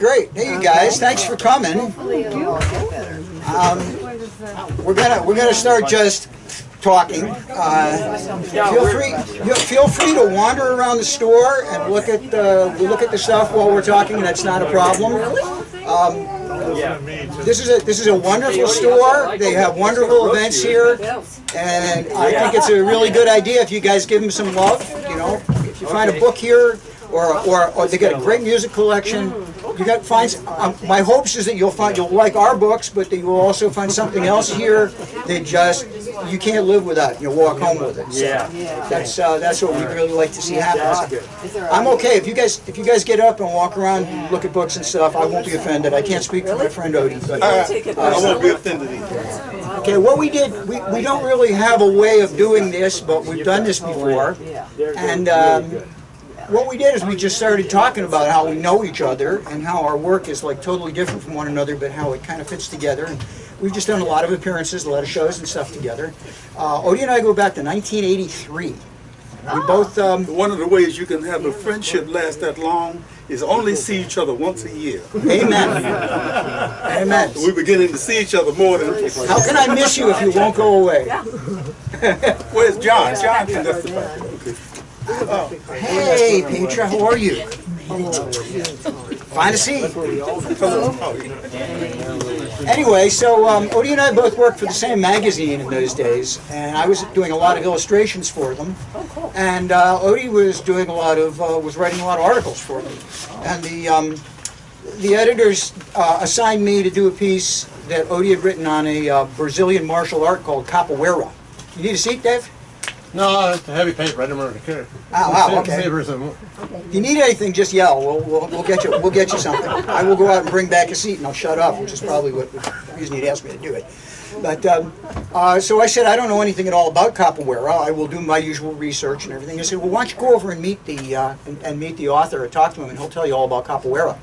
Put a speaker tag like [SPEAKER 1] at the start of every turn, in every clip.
[SPEAKER 1] Great. Hey, you guys. Thanks for coming. We're gonna start just talking. Feel free to wander around the store and look at the stuff while we're talking. That's not a problem. This is a wonderful store. They have wonderful events here, and I think it's a really good idea if you guys give them some love. You know, if you find a book here, or they got a great music collection. You got my hopes is that you'll like our books, but that you will also find something else here that you can't live without. You'll walk home with it. So that's what we really like to see happen. I'm okay if you guys get up and walk around, and look at books and stuff. I won't be offended. I can't speak for my friend Odie, but
[SPEAKER 2] I won't be offended either.
[SPEAKER 1] Okay, what we did, we don't really have a way of doing this, but we've done this before, and. What we did is we just started talking about how we know each other and how our work is like totally different from one another, but how it kind of fits together. And we've just done a lot of appearances, a lot of shows and stuff together. Odie and I go back to 1983. We both.
[SPEAKER 2] One of the ways you can have a friendship last that long is only see each other once a year.
[SPEAKER 1] Amen. Amen.
[SPEAKER 2] We're beginning to see each other more than.
[SPEAKER 1] How can I miss you if you won't go away?
[SPEAKER 2] Where's John? John can testify. Okay.
[SPEAKER 1] Hey, Petra, how are you? Fine to see you. Anyway, so Odie and I both worked for the same magazine in those days, and I was doing a lot of illustrations for them, and Odie was doing was writing a lot of articles for them, and the editors assigned me to do a piece that Odie had written on a Brazilian martial art called capoeira. You need a seat, Dave?
[SPEAKER 3] No, it's a heavy paper. I didn't want to carry.
[SPEAKER 1] Wow, okay. If you need anything, just yell. We'll get you something. I will go out and bring back a seat, and I'll shut up, which is probably the reason you'd ask me to do it. But so I said, I don't know anything at all about capoeira. I will do my usual research and everything. I said, well, why don't you go over and meet the author and talk to him, and he'll tell you all about capoeira.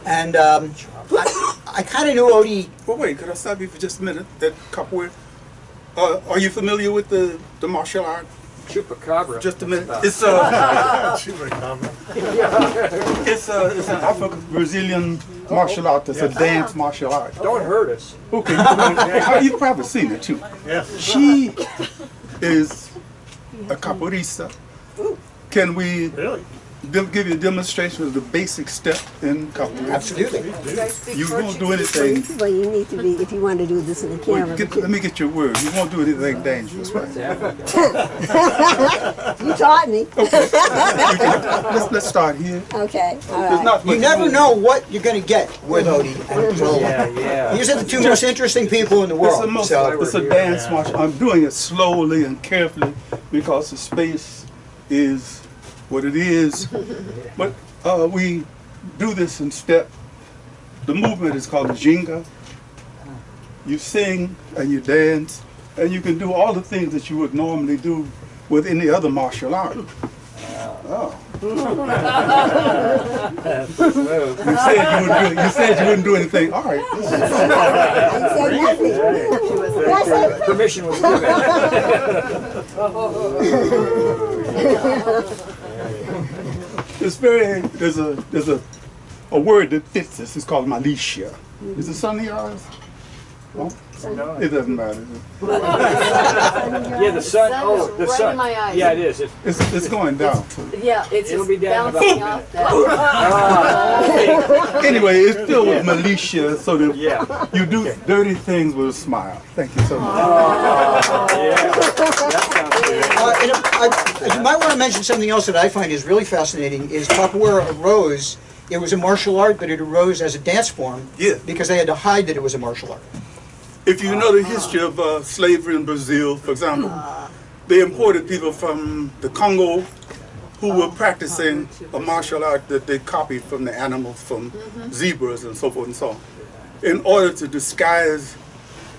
[SPEAKER 1] And I kind of knew Odie.
[SPEAKER 2] Well, wait, could I stop you for just a minute? That capoeira. Are you familiar with the martial art?
[SPEAKER 4] Chupacabra.
[SPEAKER 2] Just a minute. It's it's an Afro-Brazilian martial art. It's a dance martial art.
[SPEAKER 4] Don't hurt us.
[SPEAKER 2] Okay, you've probably seen it too.
[SPEAKER 3] Yeah.
[SPEAKER 2] She is a capoeirista. Can we give you a demonstration of the basic step in capoeira?
[SPEAKER 1] Absolutely.
[SPEAKER 2] You won't do anything.
[SPEAKER 5] Well, you need to be, if you want to do this in the camera.
[SPEAKER 2] Let me get your word. You won't do anything dangerous, right?
[SPEAKER 5] You taught me.
[SPEAKER 2] Okay. Let's start here.
[SPEAKER 5] Okay. All right.
[SPEAKER 1] You never know what you're going to get with Odie and Zola. These are the two most interesting people in the world.
[SPEAKER 2] It's a dance march. I'm doing it slowly and carefully because the space is what it is. But we do this in step. The movement is called ginga. You sing and you dance, and you can do all the things that you would normally do with any other martial art. Oh. You said you wouldn't do anything. All right.
[SPEAKER 5] I said nothing.
[SPEAKER 4] Permission was given.
[SPEAKER 2] There's a word that fits this. It's called militia. Is it son of yours? Oh, it doesn't matter.
[SPEAKER 4] Yeah, the sun. Oh, the sun. Yeah, it is.
[SPEAKER 2] It's going down.
[SPEAKER 6] Yeah,
[SPEAKER 4] It'll be down in about
[SPEAKER 2] Anyway, it's still with militia, so that you do dirty things with a smile. Thank you so much.
[SPEAKER 1] You might want to mention something else that I find is really fascinating. Is capoeira arose? It was a martial art, but it arose as a dance form.
[SPEAKER 2] Yeah.
[SPEAKER 1] Because they had to hide that it was a martial art.
[SPEAKER 2] If you know the history of slavery in Brazil, for example, they imported people from the Congo who were practicing a martial art that they copied from the animals, from zebras and so forth and so on. In order to disguise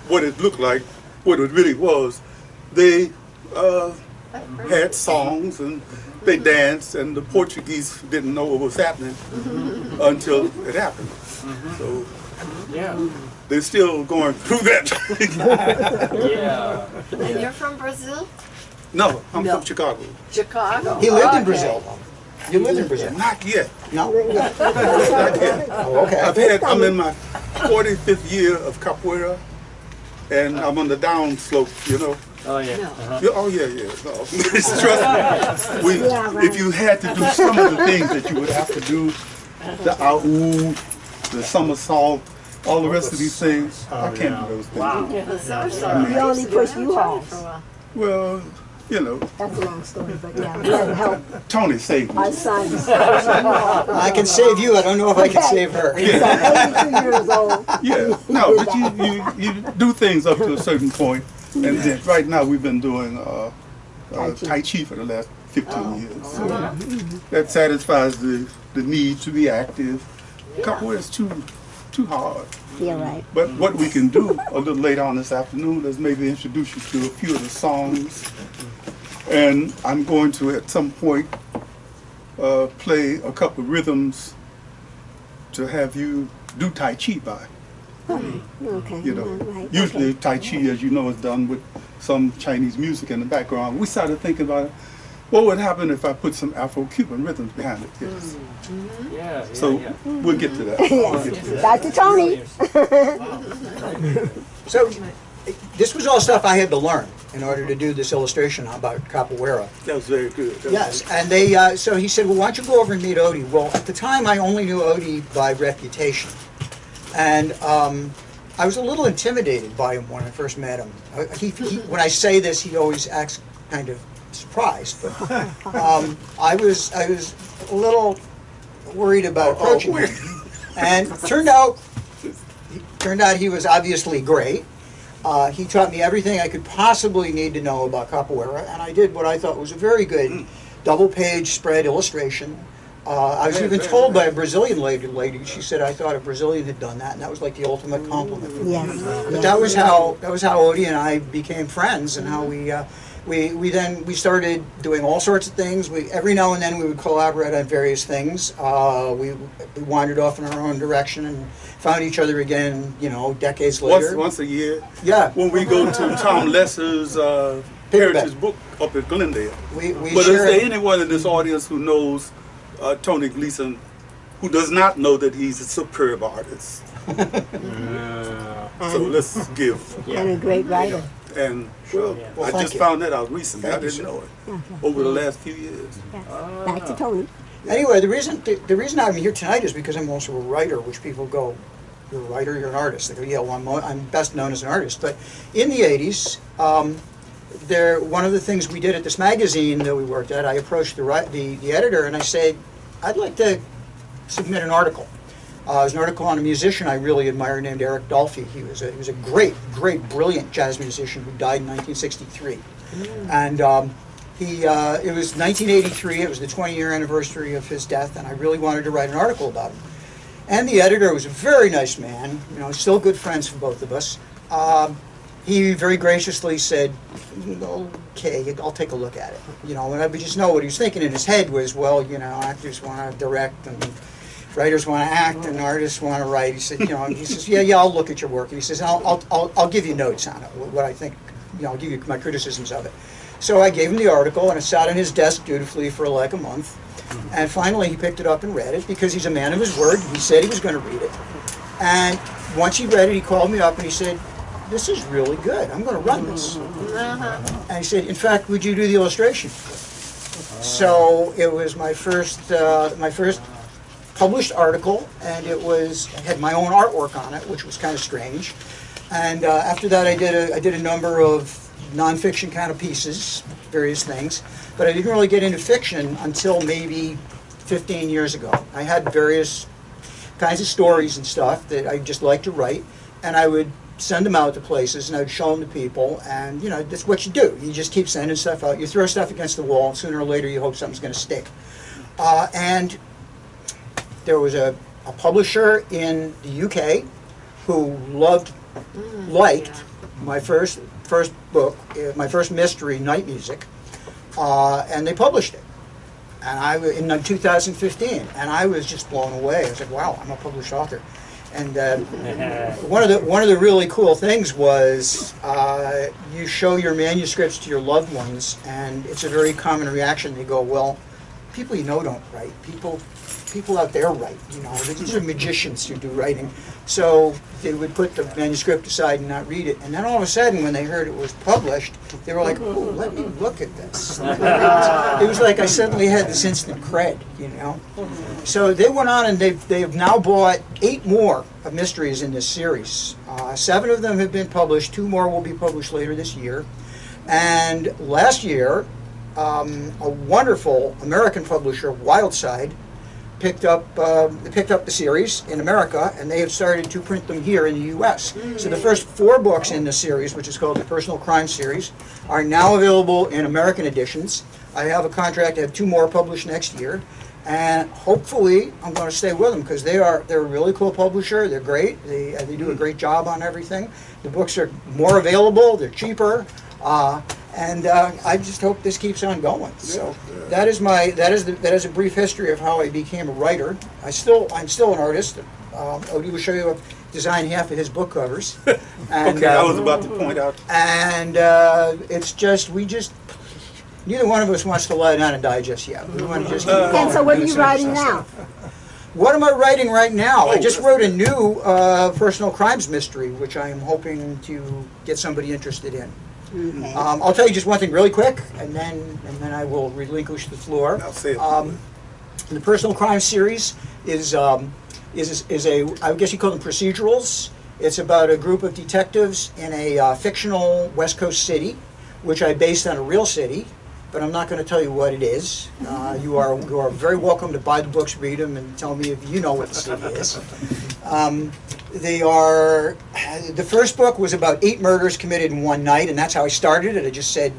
[SPEAKER 2] what it looked like, what it really was, they had songs and they danced, and the Portuguese didn't know what was happening until it happened. So they're still going through that.
[SPEAKER 6] And you're from Brazil?
[SPEAKER 2] No, I'm from Chicago.
[SPEAKER 6] Chicago.
[SPEAKER 1] He lived in Brazil. You live in Brazil?
[SPEAKER 2] Not yet.
[SPEAKER 1] No?
[SPEAKER 2] Not yet.
[SPEAKER 1] Oh, okay.
[SPEAKER 2] I'm in my 45th year of capoeira, and I'm on the down slope, you know.
[SPEAKER 4] Oh, yeah.
[SPEAKER 2] Yeah, oh yeah, yeah. No. Trust me. If you had to do some of the things that you would have to do, the AU, the somersault, all the rest of these things, I can't do those things.
[SPEAKER 5] We only push U-Hauls.
[SPEAKER 2] Well, you know,
[SPEAKER 5] That's a long story, but yeah, we had to help
[SPEAKER 2] Tony saved me.
[SPEAKER 5] our sons push U-Hauls.
[SPEAKER 1] I can save you. I don't know if I can save her.
[SPEAKER 5] He's 82 years old.
[SPEAKER 2] Yeah, no, but you do things up to a certain point, and then right now we've been doing Tai Chi for the last 15 years. So that satisfies the need to be active. Capoeira is too hard.
[SPEAKER 5] You're right.
[SPEAKER 2] But what we can do a little later on this afternoon is maybe introduce you to a few of the songs. And I'm going to, at some point, play a couple of rhythms to have you do Tai Chi by.
[SPEAKER 5] Okay.
[SPEAKER 2] You know,
[SPEAKER 5] Right.
[SPEAKER 2] usually
[SPEAKER 5] Okay.
[SPEAKER 2] Tai Chi, as you know, is done with some Chinese music in the background. We started thinking about what would happen if I put some Afro-Cuban rhythms behind it. Yes.
[SPEAKER 4] Yeah,
[SPEAKER 2] So
[SPEAKER 4] yeah.
[SPEAKER 2] we'll get to that. We'll get to that.
[SPEAKER 5] Dr. Tony.
[SPEAKER 1] So this was all stuff I had to learn in order to do this illustration about capoeira.
[SPEAKER 2] That was very good. That was
[SPEAKER 1] Yes, and they, so he said, well, why don't you go over and meet Odie? Well, at the time, I only knew Odie by reputation. And I was a little intimidated by him when I first met him. When I say this, he always acts kind of surprised. But I was a little worried about approaching him. And turned out he was obviously great. He taught me everything I could possibly need to know about capoeira, and I did what I thought was a very good double-page spread illustration. I was even told by a Brazilian lady, she said I thought a Brazilian had done that, and that was like the ultimate compliment for me.
[SPEAKER 5] Yes.
[SPEAKER 1] But that was how Odie and I became friends, and how we started doing all sorts of things. Every now and then we would collaborate on various things. We wandered off in our own direction and found each other again, you know, decades later.
[SPEAKER 2] once a year.
[SPEAKER 1] Yeah.
[SPEAKER 2] When we go to Tom Lesser's Heritage Book up at Glendale.
[SPEAKER 1] We
[SPEAKER 2] But is
[SPEAKER 1] share
[SPEAKER 2] there anyone in this audience who knows Tony Gleeson, who does not know that he's a superb artist? So let's give.
[SPEAKER 5] And a great writer.
[SPEAKER 2] And
[SPEAKER 1] Well,
[SPEAKER 2] I
[SPEAKER 1] thank
[SPEAKER 2] just
[SPEAKER 1] you.
[SPEAKER 2] found that out recently.
[SPEAKER 1] Thank
[SPEAKER 2] I
[SPEAKER 1] you,
[SPEAKER 2] didn't
[SPEAKER 1] sir.
[SPEAKER 2] know it over the last few years.
[SPEAKER 5] Back to Tony.
[SPEAKER 1] Anyway, the reason I'm here tonight is because I'm also a writer, which people go, you're a writer, you're an artist. They go, yeah, well, I'm best known as an artist. But in the 80s, one of the things we did at this magazine that we worked at, I approached the editor and I said, I'd like to submit an article. It was an article on a musician I really admire named Eric Dolphy. He was a great, brilliant jazz musician who died in 1963. And it was 1983, it was the 20-year anniversary of his death, and I really wanted to write an article about him. And the editor was a very nice man, you know, still good friends for both of us. He very graciously said, okay, I'll take a look at it. You know, and I would just know what he was thinking in his head was, well, you know, actors want to direct and writers want to act and artists want to write. He said, you know, he says, yeah, I'll look at your work. And he says, I'll give you notes on it, what I think, you know, I'll give you my criticisms of it. So I gave him the article, and it sat on his desk dutifully for like a month. And finally, he picked it up and read it because he's a man of his word. He said he was going to read it. And once he read it, he called me up and he said, this is really good. I'm going to run this. And he said, in fact, would you do the illustration? So it was my first published article, and it had my own artwork on it, which was kind of strange. And after that, I did a number of nonfiction kind of pieces, various things, but I didn't really get into fiction until maybe 15 years ago. I had various kinds of stories and stuff that I just liked to write, and I would send them out to places, and I'd show them to people, and you know, that's what you do. You just keep sending stuff out. You throw stuff against the wall, and sooner or later you hope something's going to stick. And there was a publisher in the UK who liked my first book, my first mystery, Night Music, and they published it. And in 2015, and I was just blown away. I was like, wow, I'm a published author. And one of the really cool things was you show your manuscripts to your loved ones, and it's a very common reaction. They go, well, people you know don't write. People out there write, you know. These are magicians who do writing. So they would put the manuscript aside and not read it. And then all of a sudden, when they heard it was published, they were like, oh, let me look at this. It was like I suddenly had this instant cred, you know. So they went on and they have now bought 8 more of mysteries in this series. 7 of them have been published. 2 more will be published later this year. And last year, a wonderful American publisher, Wildside, picked up the series in America, and they have started to print them here in the U.S. So the first 4 books in the series, which is called the Personal Crime Series, are now available in American editions. I have a contract to have 2 more published next year, and hopefully I'm going to stay with them because they're a really cool publisher. They're great. They do a great job on everything. The books are more available. They're cheaper. And I just hope this keeps on going. So that is a brief history of how I became a writer. I'm still an artist. Odie will show you design half of his book covers. And,
[SPEAKER 2] okay, I was about to point out.
[SPEAKER 1] And it's just neither one of us wants to lie down and die just yet. We want to just keep going.
[SPEAKER 5] And so what are you writing now?
[SPEAKER 1] What am I writing right now? I just wrote a new personal crimes mystery, which I am hoping to get somebody interested in.
[SPEAKER 5] Okay.
[SPEAKER 1] I'll tell you just one thing really quick, and then I will relinquish the floor.
[SPEAKER 2] I'll say it.
[SPEAKER 1] The Personal Crime Series is a, I guess you call them procedurals. It's about a group of detectives in a fictional West Coast city, which I based on a real city, but I'm not going to tell you what it is. You are very welcome to buy the books, read them, and tell me if you know what the city is. The first book was about 8 murders committed in one night, and that's how I started it. I just said,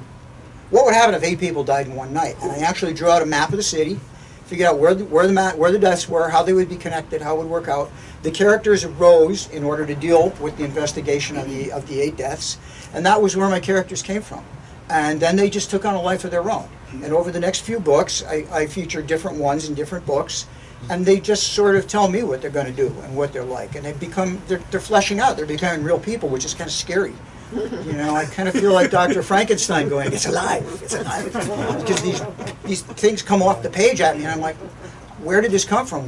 [SPEAKER 1] what would happen if 8 people died in one night? And I actually drew out a map of the city, figured out where the deaths were, how they would be connected, how it would work out. The characters arose in order to deal with the investigation of the 8 deaths, and that was where my characters came from. And then they just took on a life of their own. And over the next few books, I feature different ones in different books. And they just sort of tell me what they're going to do and what they're like. And they're fleshing out. They're becoming real people, which is kind of scary. You know, I kind of feel like Dr. Frankenstein going, it's alive, it's alive. Because these things come off the page at me, and I'm like, where did this come from?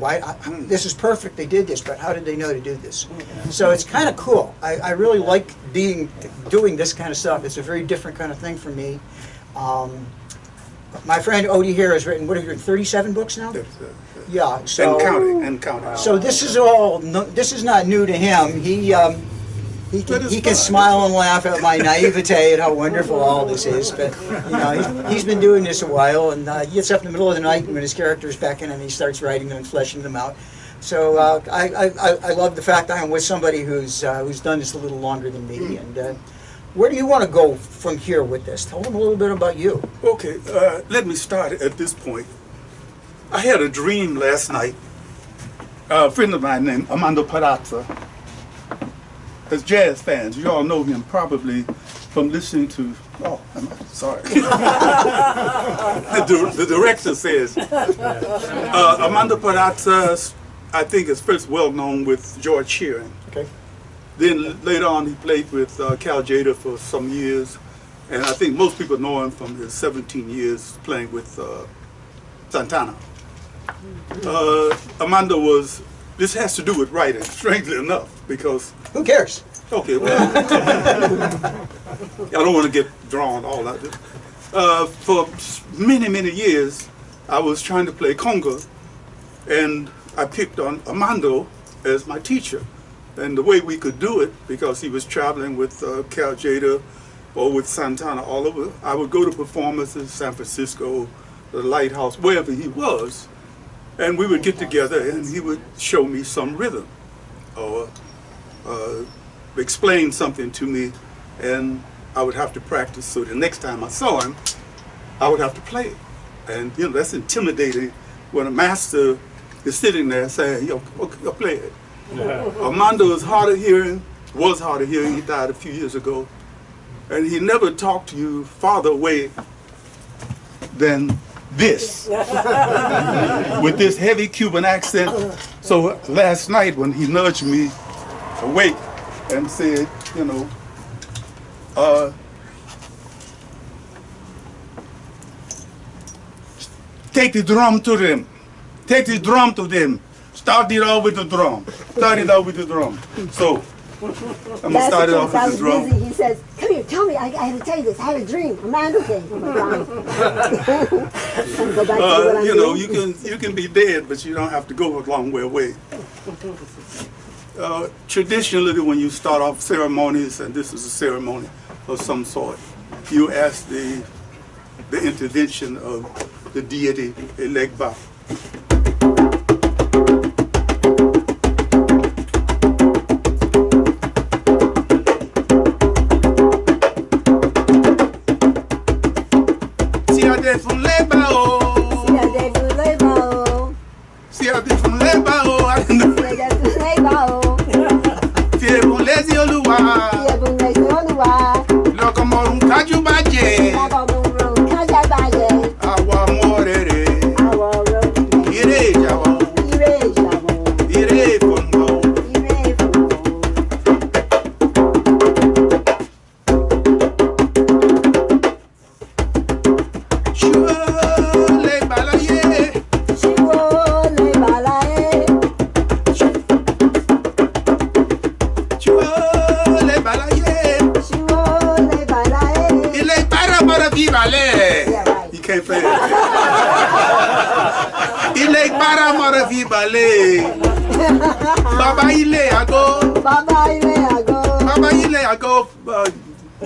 [SPEAKER 1] This is perfect, they did this, but how did they know to do this? So it's kind of cool. I really like doing this kind of stuff. It's a very different kind of thing for me. My friend Odie here has written, what have you written, 37 books now? Yeah, so
[SPEAKER 2] And counting.
[SPEAKER 1] So this is not new to him. He can smile and laugh at my naivete and how wonderful all this is. But you know, he's been doing this a while, and he gets up in the middle of the night when his characters beckon, and he starts writing them and fleshing them out. So I love the fact that I'm with somebody who's done this a little longer than me. And where do you want to go from here with this? Tell them a little bit about you.
[SPEAKER 2] Okay, let me start at this point. I had a dream last night. A friend of mine named Armando Perazza. As jazz fans, you all know him probably from listening to, oh, I'm sorry. the director says, Armando Perazza, I think, is first well known with George Shearing.
[SPEAKER 1] Okay.
[SPEAKER 2] Then later on, he played with Cal Jada for some years. And I think most people know him from his 17 years playing with Santana. Armando this has to do with writing, strangely enough, because...
[SPEAKER 1] Who cares?
[SPEAKER 2] Okay, well, I don't want to get drawn all out there. For many, many years, I was trying to play conga, and I picked on Armando as my teacher. And the way we could do it, because he was traveling with Cal Jada or with Santana all over, I would go to performances, San Francisco, the Lighthouse, wherever he was, and we would get together and he would show me some rhythm or explain something to me, and I would have to practice, so the next time I saw him, I would have to play it. And you know, that's intimidating when a master is sitting there saying, yo, okay, play it. Armando was hard of hearing, he died a few years ago, and he never talked to you farther away than this, with this heavy Cuban accent. So last night when he nudged me awake and said, you know, take the drum to them. Take the drum to them. Start it off with the drum. Start it off with the drum. So, I'm going to start it off with the drum.
[SPEAKER 5] Busy. He says, come here, tell me, I had to tell you this. I had a dream, a man thing. I'm like, fine. Go back to what I'm
[SPEAKER 2] You know,
[SPEAKER 5] doing.
[SPEAKER 2] you can be dead, but you don't have to go a long way away. Traditionally, when you start off ceremonies, and this is a ceremony of some sort, you ask the intervention of the deity Elegba.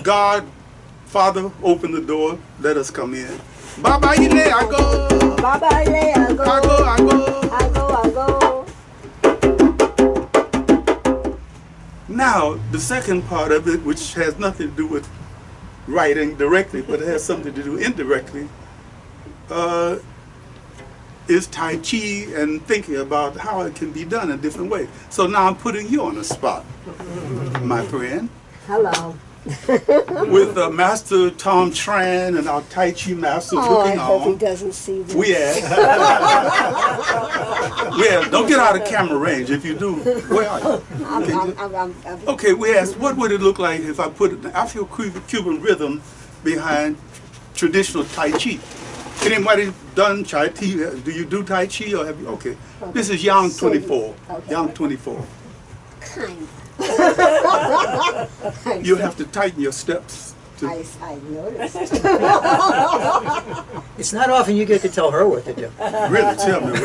[SPEAKER 2] God, Father, open the door. Let us come in. Baba ile, I go.
[SPEAKER 5] Baba ile, I go.
[SPEAKER 2] I go, I go.
[SPEAKER 5] I go, I go.
[SPEAKER 2] Now, the second part of it, which has nothing to do with writing directly, but it has something to do indirectly, is Tai Chi and thinking about how it can be done a different way. So now I'm putting you on the spot, my friend.
[SPEAKER 5] Hello.
[SPEAKER 2] With Master Tom Tran and our Tai Chi master looking
[SPEAKER 5] I hope he
[SPEAKER 2] on.
[SPEAKER 5] doesn't see this.
[SPEAKER 2] We ask. Don't get out of camera range. If you do, where are you? Okay, we asked, what would it look like if I put an Afro-Cuban rhythm behind traditional Tai Chi? Anybody done Tai Chi? Do you do Tai Chi or have you? Okay. This is Yang 24.
[SPEAKER 5] Okay.
[SPEAKER 2] Yang 24.
[SPEAKER 5] Kind.
[SPEAKER 2] You have to tighten your steps.
[SPEAKER 5] I noticed.
[SPEAKER 1] It's not often you get to tell her what to do.
[SPEAKER 2] Really, tell me.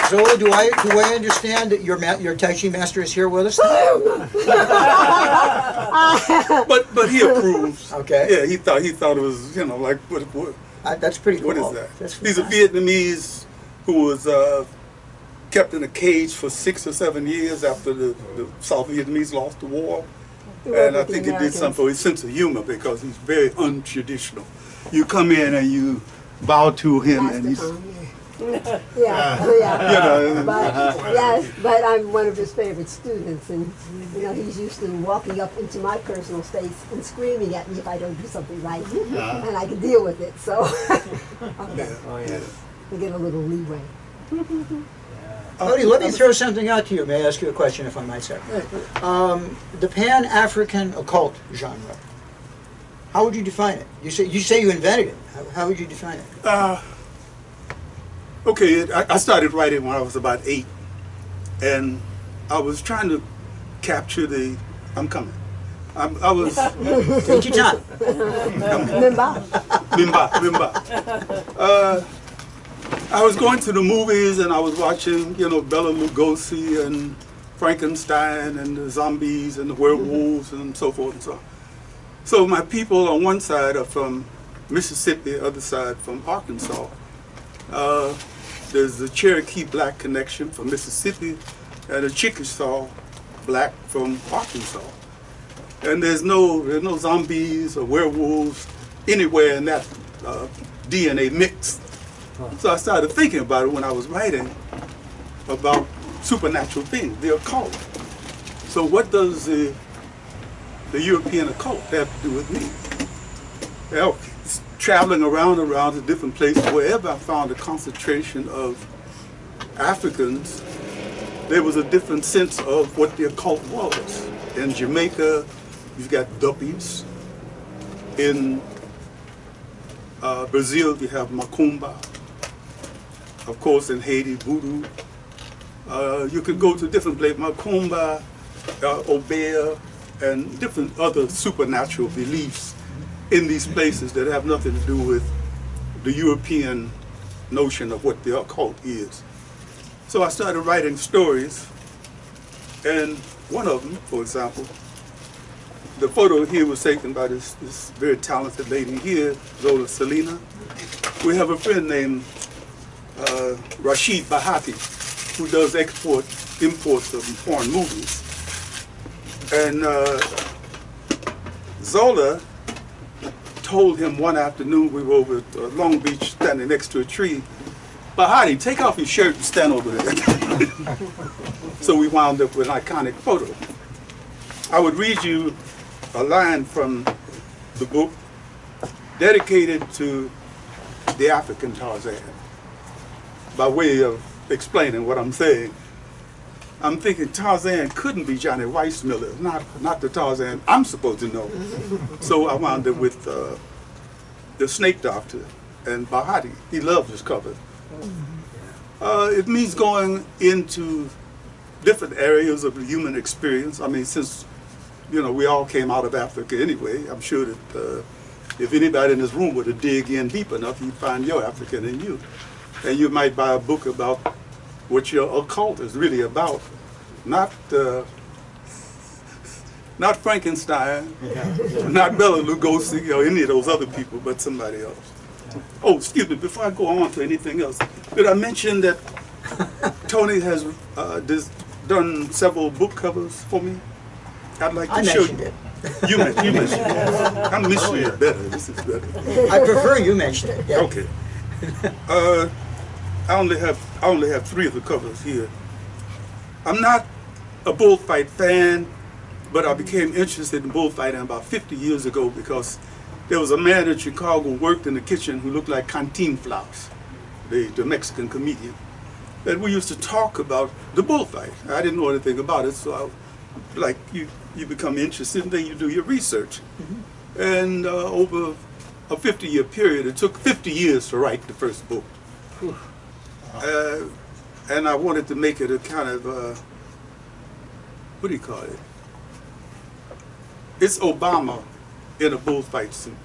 [SPEAKER 1] Zola, do I understand that your Tai Chi master is here with us?
[SPEAKER 2] But he approves.
[SPEAKER 1] Okay.
[SPEAKER 2] Yeah, he thought it was, you know, like what
[SPEAKER 1] That's pretty cool.
[SPEAKER 2] what is that?
[SPEAKER 1] That's
[SPEAKER 2] He's a
[SPEAKER 1] fantastic.
[SPEAKER 2] Vietnamese who was kept in a cage for 6 or 7 years after the South Vietnamese lost the war. And I think it did something for his sense of humor because he's very untraditional. You come in and you bow to him and he's...
[SPEAKER 5] Yeah.
[SPEAKER 2] You know,
[SPEAKER 5] Yes, but I'm one of his favorite students, and you know he's used to walking up into my personal space and screaming at me if I don't do something right, and I can deal with it. So okay, I get a little leeway.
[SPEAKER 1] Odie, let me throw something out to you. May I ask you a question, if I might, sir? The Pan-African occult genre. How would you define it? You say you invented it. How would you define it?
[SPEAKER 2] Okay, I started writing when I was about 8, and I was trying to capture the... I'm coming. I was...
[SPEAKER 1] Take your time.
[SPEAKER 2] Mimba. I was going to the movies and I was watching, you know, Bela Lugosi and Frankenstein and the zombies and the werewolves and so forth and so on. So my people on one side are from Mississippi, the other side from Arkansas. There's the Cherokee Black connection from Mississippi and the Chickasaw Black from Arkansas. And there's no zombies or werewolves anywhere in that DNA mix. So I started thinking about it when I was writing about supernatural things, the occult. So what does the European occult have to do with me? Well, traveling around to different places, wherever I found a concentration of Africans, there was a different sense of what the occult was. In Jamaica, you've got duppies. In Brazil, you have macumba. Of course, in Haiti, voodoo. You could go to different places, macumba, obeah, and different other supernatural beliefs in these places that have nothing to do with the European notion of what the occult is. So I started writing stories, and one of them, for example, the photo here was taken by this very talented lady here, Zola Salena. We have a friend named Rashid Bahati, who does imports of foreign movies. And Zola told him one afternoon, we were over at Long Beach standing next to a tree, Bahati, take off your shirt and stand over there. So we wound up with an iconic photo. I would read you a line from the book dedicated to the African Tarzan, by way of explaining what I'm saying. I'm thinking Tarzan couldn't be Johnny Weissmuller, not the Tarzan I'm supposed to know. So I wound up with the Snake Doctor and Bahati. He loved his cover. It means going into different areas of the human experience. I mean, since you know we all came out of Africa anyway, I'm sure that if anybody in this room were to dig in deep enough, you'd find your African in you. And you might buy a book about what your occult is really about. Not Frankenstein, not Bela Lugosi or any of those other people, but somebody else. Oh, excuse me, before I go on to anything else, did I mention that Tony has done several book covers for me? I'd like to show you. You mentioned it. I mentioned it better. This is better.
[SPEAKER 1] I prefer you mention it. Yeah.
[SPEAKER 2] Okay. I only have 3 of the covers here. I'm not a bullfight fan, but I became interested in bullfighting about 50 years ago because there was a man in Chicago who worked in the kitchen who looked like Cantinflas, the Mexican comedian. And we used to talk about the bullfight. I didn't know anything about it, so you become interested and then you do your research. And over a 50-year period, it took 50 years to write the first book. And I wanted to make it a kind of, what do you call it? It's Obama in a bullfight suit.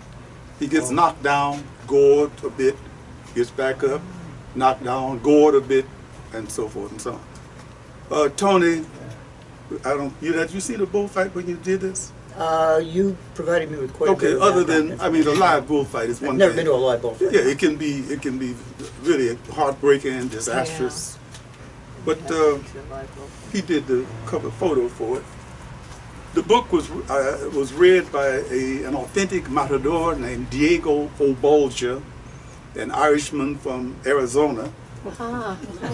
[SPEAKER 2] He gets knocked down, gored a bit, gets back up, knocked down, gored a bit, and so forth and so on. Tony, did you see the bullfight when you did this?
[SPEAKER 1] You provided me with quite a bit of
[SPEAKER 2] other than, I mean, a live bullfight is one thing.
[SPEAKER 1] Never been to a live bullfight.
[SPEAKER 2] Yeah, it can be really heartbreaking, disastrous. But he did the cover photo for it. The book was read by an authentic matador named Diego Obolja, an Irishman from Arizona.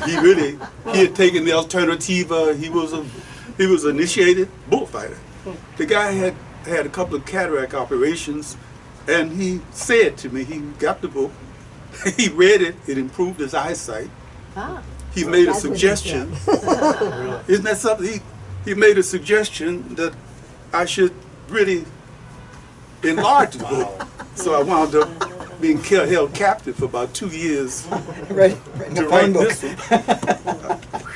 [SPEAKER 2] He had taken the Alternativa. He was an initiated bullfighter. The guy had a couple of cataract operations, and he said to me, he got the book, he read it, it improved his eyesight. He made a suggestion. Isn't that something? He made a suggestion that I should really enlarge the book. So I wound up being held captive for about 2 years.
[SPEAKER 1] Right, in the phone book.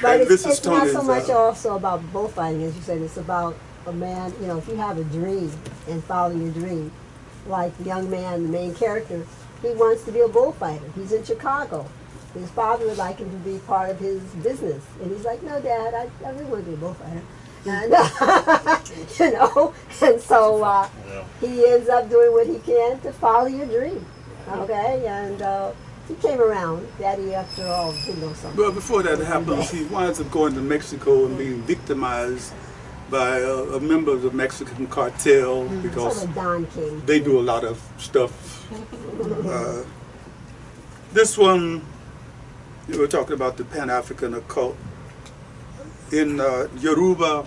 [SPEAKER 5] But it's not so much also about bullfighting, as you said. It's about a man, you know, if you have a dream and follow your dream, like the young man, the main character, he wants to be a bullfighter. He's in Chicago. His father would like him to be part of his business. And he's like, no, Dad, I really want to be a bullfighter. And, you know, and so he ends up doing what he can to follow your dream. Okay, and he came around. Daddy, after all, did know something.
[SPEAKER 2] Well, before that happens, he winds up going to Mexico and being victimized by a member of the Mexican cartel because they do a lot of stuff. This one, you were talking about the Pan-African occult. In Yoruba,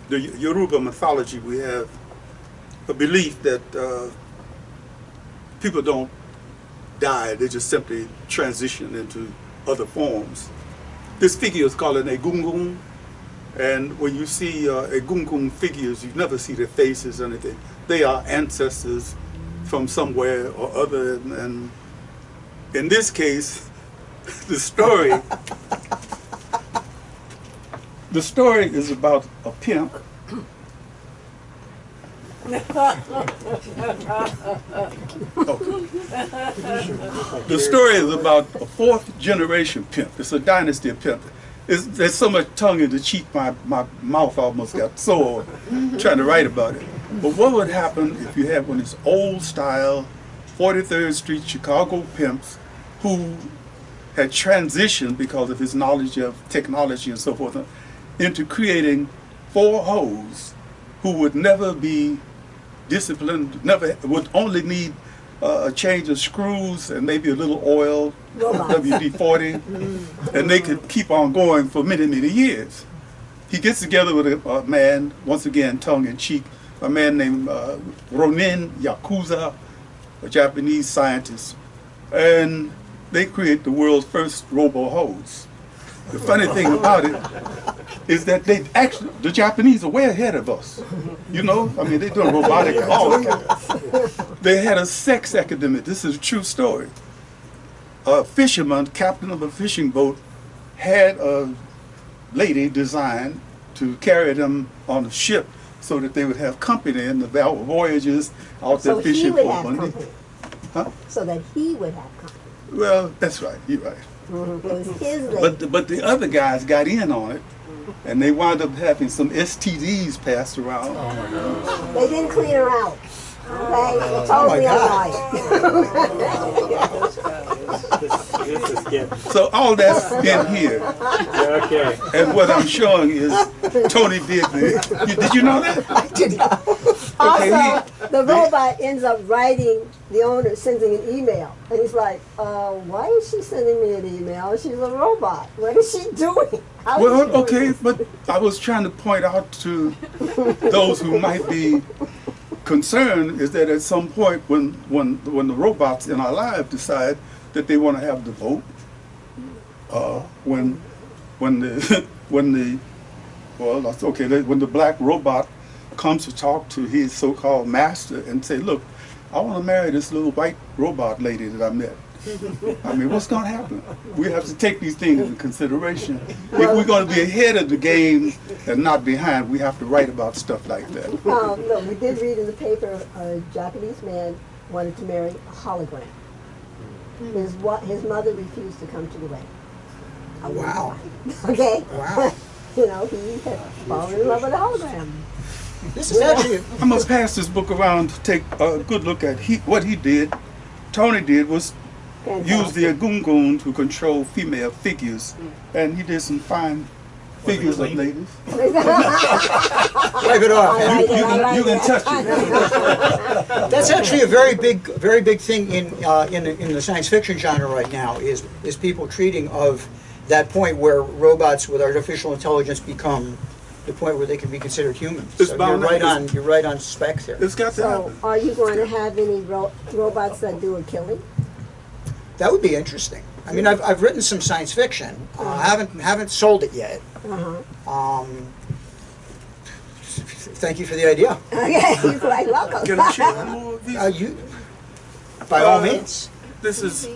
[SPEAKER 2] the Yoruba mythology, we have a belief that people don't die, they just simply transition into other forms. This figure is called an egungun, and when you see egungun figures, you never see their faces or anything. They are ancestors from somewhere or other, and in this case, the story is about a pimp. The story is about a 4th generation pimp. It's a dynasty of pimp. There's so much tongue in the cheek, my mouth almost got sore trying to write about it. But what would happen if you had one of these old style 43rd Street Chicago pimps who had transitioned because of his knowledge of technology and so forth into creating 4 hoes who would never be disciplined, would only need a change of screws and maybe a little oil, WD-40, and they could keep on going for many, many years. He gets together with a man, once again tongue-in-cheek, a man named Ronin Yakuza, a Japanese scientist, and they create the world's first robo-hose. The funny thing about it is that the Japanese are way ahead of us. You know, I mean, they're doing robotic all the time. They had a sex epidemic. This is a true story. A fisherman, captain of a fishing boat, had a lady designed to carry them on a ship so that they would have company in the voyages out there fishing for money. Huh?
[SPEAKER 5] So that he would have company.
[SPEAKER 2] Well, that's right. You're right.
[SPEAKER 5] It was his lady.
[SPEAKER 2] But the other guys got in on it, and they wound up having some STDs passed around.
[SPEAKER 3] Oh my God.
[SPEAKER 5] They didn't clean her out. Okay, totally
[SPEAKER 4] Unright.
[SPEAKER 2] So all that's in here.
[SPEAKER 4] Okay.
[SPEAKER 2] And what I'm showing is Tony did did you know that?
[SPEAKER 1] I did not.
[SPEAKER 5] Also, the robot ends up writing, the owner sending an email. And he's like, why is she sending me an email? She's a robot. What is she doing?
[SPEAKER 2] Well, okay, but I was trying to point out to those who might be concerned is that at some point when the robots in our lives decide that they want to have the vote, when the black robot comes to talk to his so-called master and say, look, I want to marry this little white robot lady that I met. I mean, what's going to happen? We have to take these things into consideration. If we're going to be ahead of the game and not behind, we have to write about stuff like that.
[SPEAKER 5] No, we did read in the paper a Japanese man wanted to marry a hologram. His mother refused to come to the wedding.
[SPEAKER 1] Wow.
[SPEAKER 5] Okay?
[SPEAKER 1] Wow.
[SPEAKER 5] You know, he had fallen in love with a hologram.
[SPEAKER 1] This is actually...
[SPEAKER 2] I must pass this book around to take a good look at what he did. Tony did was used the agungun to control female figures, and he did some fine figures of ladies.
[SPEAKER 1] Wipe it off.
[SPEAKER 2] You can touch it.
[SPEAKER 1] That's actually a very big thing in the science fiction genre right now. Is people treating of that point where robots with artificial intelligence become the point where they can be considered humans. So you're right on spec there.
[SPEAKER 2] It's got to
[SPEAKER 5] So,
[SPEAKER 2] happen.
[SPEAKER 5] are you going to have any robots that do a killing?
[SPEAKER 1] That would be interesting. I mean, I've written some science fiction. Haven't sold it yet. Thank you for the idea.
[SPEAKER 5] Okay, you're quite welcome.
[SPEAKER 2] Can I share more of these?
[SPEAKER 1] By all means.
[SPEAKER 2] This is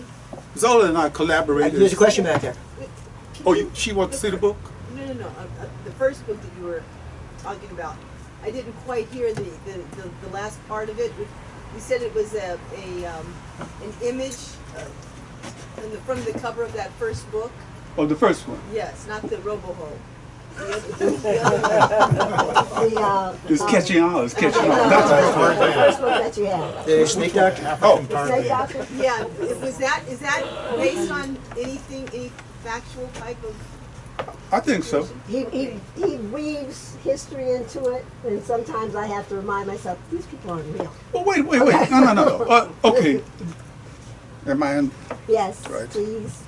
[SPEAKER 2] Zola and I collaborated.
[SPEAKER 1] There's a question back there.
[SPEAKER 2] Oh, she wants to see the book?
[SPEAKER 6] No. The first book that you were talking about, I didn't quite hear the last part of it. You said it was an image from the cover of that first book.
[SPEAKER 2] Oh, the first one.
[SPEAKER 6] Yes, not the RoboHo.
[SPEAKER 2] It's catching on. It's catching on.
[SPEAKER 5] The first book that you had.
[SPEAKER 1] The Snake Doctor?
[SPEAKER 2] Oh,
[SPEAKER 5] The Snake Doctor?
[SPEAKER 6] Yeah, is that based on any factual type of?
[SPEAKER 2] I think so.
[SPEAKER 5] He weaves history into it, and sometimes I have to remind myself, these people aren't real.
[SPEAKER 2] Oh, wait. No. Okay. Am I in?
[SPEAKER 5] Yes,
[SPEAKER 2] Right.
[SPEAKER 5] please.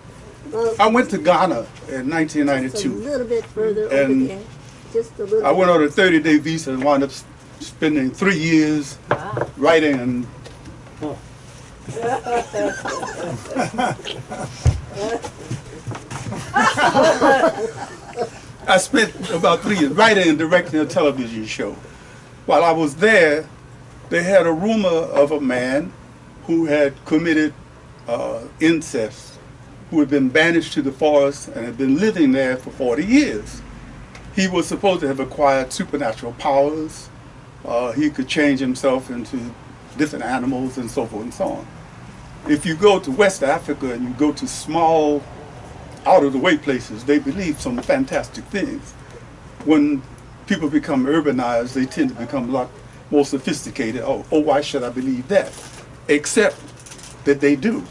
[SPEAKER 5] Well,
[SPEAKER 2] I went to Ghana in
[SPEAKER 5] just a
[SPEAKER 2] 1992.
[SPEAKER 5] little bit further
[SPEAKER 2] And
[SPEAKER 5] over there. Just a little
[SPEAKER 2] I went
[SPEAKER 5] bit.
[SPEAKER 2] on a 30-day visa and wound up spending 3 years writing and I spent about 3 years writing and directing a television show. While I was there, they had a rumor of a man who had committed incest, who had been banished to the forest and had been living there for 40 years. He was supposed to have acquired supernatural powers. He could change himself into different animals and so forth and so on. If you go to West Africa and you go to small, out-of-the-way places, they believe some fantastic things. When people become urbanized, they tend to become a lot more sophisticated. Oh, why should I believe that? Except that they do.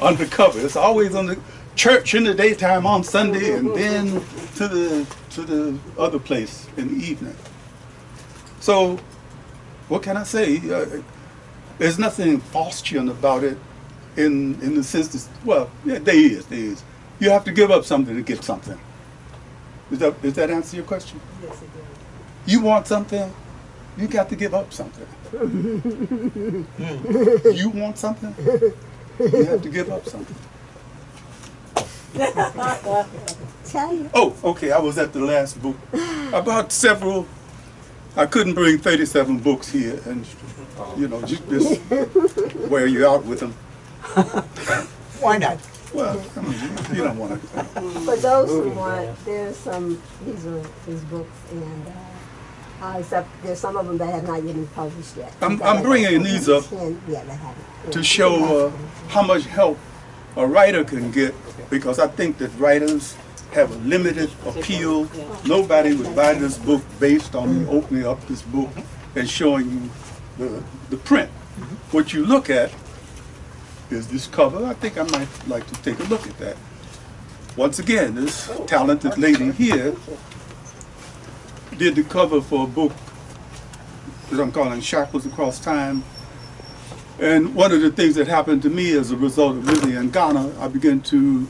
[SPEAKER 2] Undercover. It's always on the church in the daytime on Sunday, and then to the other place in the evening. So, what can I say? There's nothing Faustian about it in the sense that, well, yeah, there is. You have to give up something to get something. Does that answer your question?
[SPEAKER 6] Yes, it does.
[SPEAKER 2] You want something, you got to give up something. You want something, you have to give up something.
[SPEAKER 5] Tell you.
[SPEAKER 2] Oh, okay, I was at the last book. About several, I couldn't bring 37 books here and, just wear you out with them.
[SPEAKER 1] Why not?
[SPEAKER 2] Well, I mean, you don't want to.
[SPEAKER 5] For those who want, these are his books, and except there's some of them that have not yet been published yet.
[SPEAKER 2] I'm bringing these up to show how much help a writer can get, because I think that writers have a limited appeal. Nobody would buy this book based on me opening up this book and showing you the print. What you look at is this cover. I think I might like to take a look at that. Once again, this talented lady here did the cover for a book that I'm calling Shackles Across Time. And one of the things that happened to me as a result of living in Ghana, I began to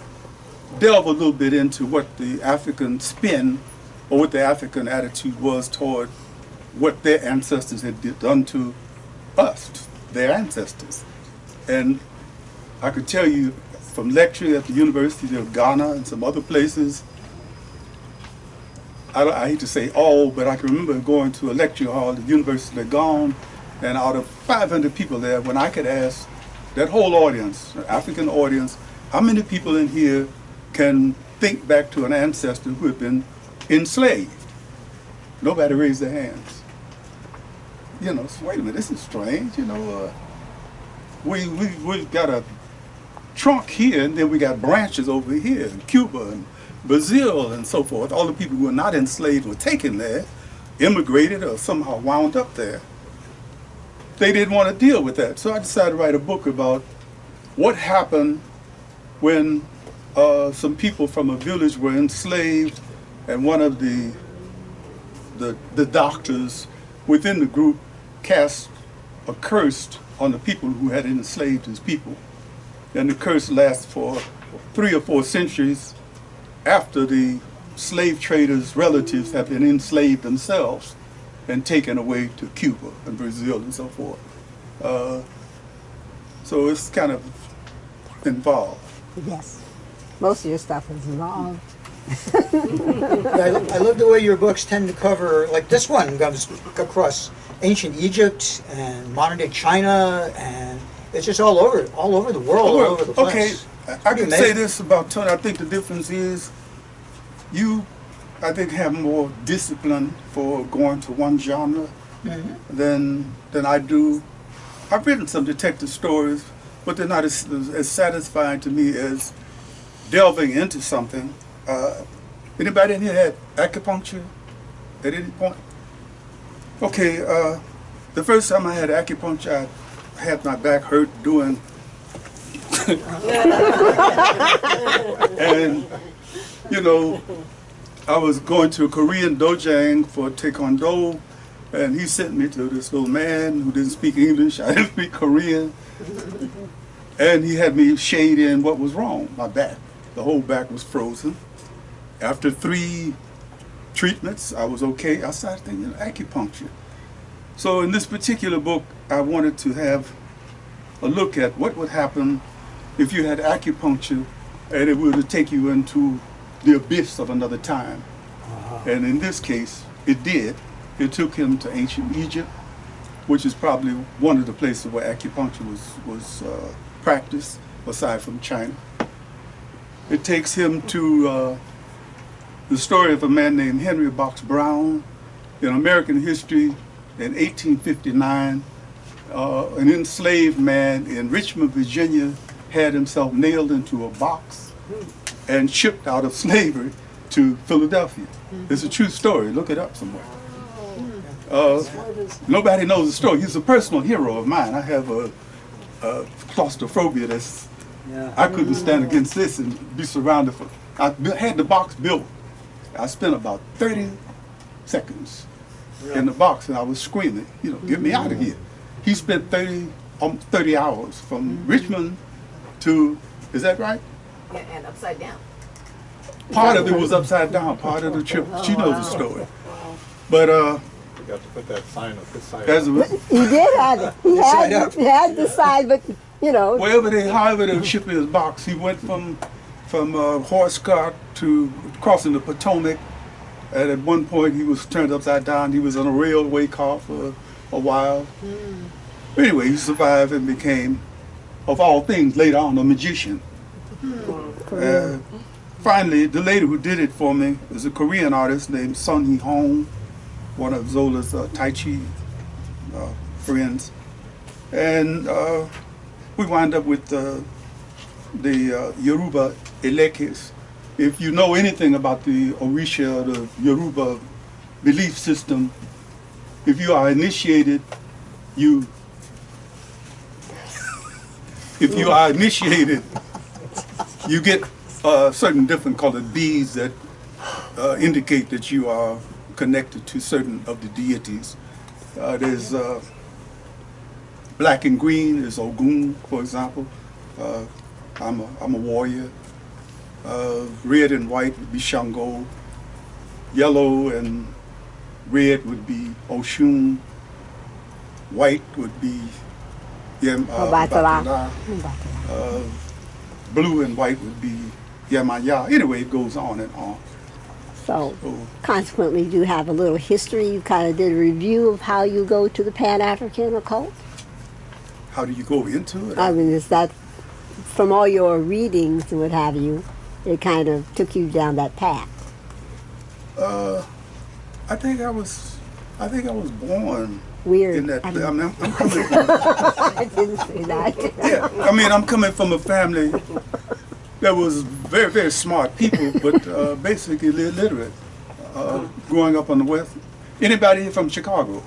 [SPEAKER 2] delve a little bit into what the African spin or what the African attitude was toward what their ancestors had done to us, their ancestors. And I could tell you from lecturing at the University of Ghana and some other places, I hate to say all, but I can remember going to a lecture hall at the University of Ghana, and out of 500 people there, when I could ask that whole audience, the African audience, how many people in here can think back to an ancestor who had been enslaved? Nobody raised their hands. So wait a minute, this is strange. We've got a trunk here, and then we got branches over here in Cuba and Brazil and so forth. All the people who were not enslaved were taken there, immigrated, or somehow wound up there. They didn't want to deal with that, so I decided to write a book about what happened when some people from a village were enslaved, and one of the doctors within the group cast a curse on the people who had enslaved his people. And the curse lasts for 3 or 4 centuries after the slave traders' relatives have been enslaved themselves and taken away to Cuba and Brazil and so forth. So it's kind of involved.
[SPEAKER 5] Yes. Most of your stuff is involved.
[SPEAKER 1] I love the way your books tend to cover, like this one goes across ancient Egypt and modern day China, and it's just all over the world, all over the place.
[SPEAKER 2] Okay, I can say this about Tony. I think the difference is you, I think, have more discipline for going to one genre than I do. I've written some detective stories, but they're not as satisfying to me as delving into something. Anybody in here had acupuncture at any point? Okay, the first time I had acupuncture, I had my back hurt doing and you know, I was going to a Korean dojang for Taekwondo, and he sent me to this little man who didn't speak English. I didn't speak Korean. And he had me shade in what was wrong, my back. The whole back was frozen. After 3 treatments, I was okay. I started thinking acupuncture. So in this particular book, I wanted to have a look at what would happen if you had acupuncture and it would take you into the abyss of another time. And in this case, it did. It took him to ancient Egypt, which is probably one of the places where acupuncture was practiced, aside from China. It takes him to the story of a man named Henry Box Brown. In American history, in 1859, an enslaved man in Richmond, Virginia, had himself nailed into a box and shipped out of slavery to Philadelphia. It's a true story. Look it up somewhere. Nobody knows the story. He's a personal hero of mine. I have a claustrophobia that's, I couldn't stand against this and be surrounded. I had the box built. I spent about 30 seconds in the box, and I was screaming, you know, get me out of here. He spent 30 hours from Richmond to, is that right?
[SPEAKER 6] Yeah, and upside down.
[SPEAKER 2] Part of it was upside down, part of the trip. She knows the story. But
[SPEAKER 3] You got to put that sign up this side.
[SPEAKER 2] as it was,
[SPEAKER 5] He did have it. He had the side, but you know.
[SPEAKER 2] however they were shipping his box, he went from horse cart to crossing the Potomac, and at one point he was turned upside down. He was on a railway car for a while. Anyway, he survived and became, of all things, later on, a magician. Finally, the lady who did it for me is a Korean artist named Sun Hee Hong, one of Zola's Tai Chi friends. And we wind up with the Yoruba Elekes. If you know anything about the Orisha, the Yoruba belief system, if you are initiated, you get certain different colored beads that indicate that you are connected to certain of the deities. There's black and green is Ogun, for example. I'm a warrior. Red and white would be Shango. Yellow and red would be Oshun. White would be Batala. Blue and white would be Yamaya. Anyway, it goes on and on.
[SPEAKER 5] So, consequently, you have a little history. You kind of did a review of how you go to the Pan-African occult.
[SPEAKER 2] How do you go into it?
[SPEAKER 5] I mean, is that from all your readings and what have you, it kind of took you down that path?
[SPEAKER 2] I think I was born
[SPEAKER 5] Weird.
[SPEAKER 2] in that.
[SPEAKER 5] I
[SPEAKER 2] I
[SPEAKER 5] mean-
[SPEAKER 2] mean, I'm coming from,
[SPEAKER 5] I didn't say that.
[SPEAKER 2] yeah, I mean, I'm coming from a family that was very, very smart people, but basically illiterate. Growing up on the West. Anybody here from Chicago?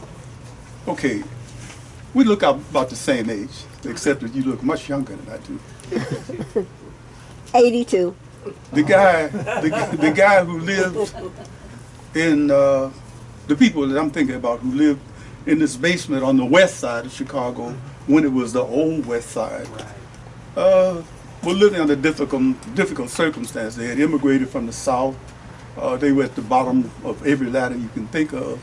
[SPEAKER 2] Okay, we look about the same age. except that you look much younger than I do.
[SPEAKER 5] 82.
[SPEAKER 2] The guy who lived in, the people that I'm thinking about who lived in this basement on the west side of Chicago when it was the old west side, were living under difficult circumstances. They had immigrated from the south. They were at the bottom of every ladder you can think of.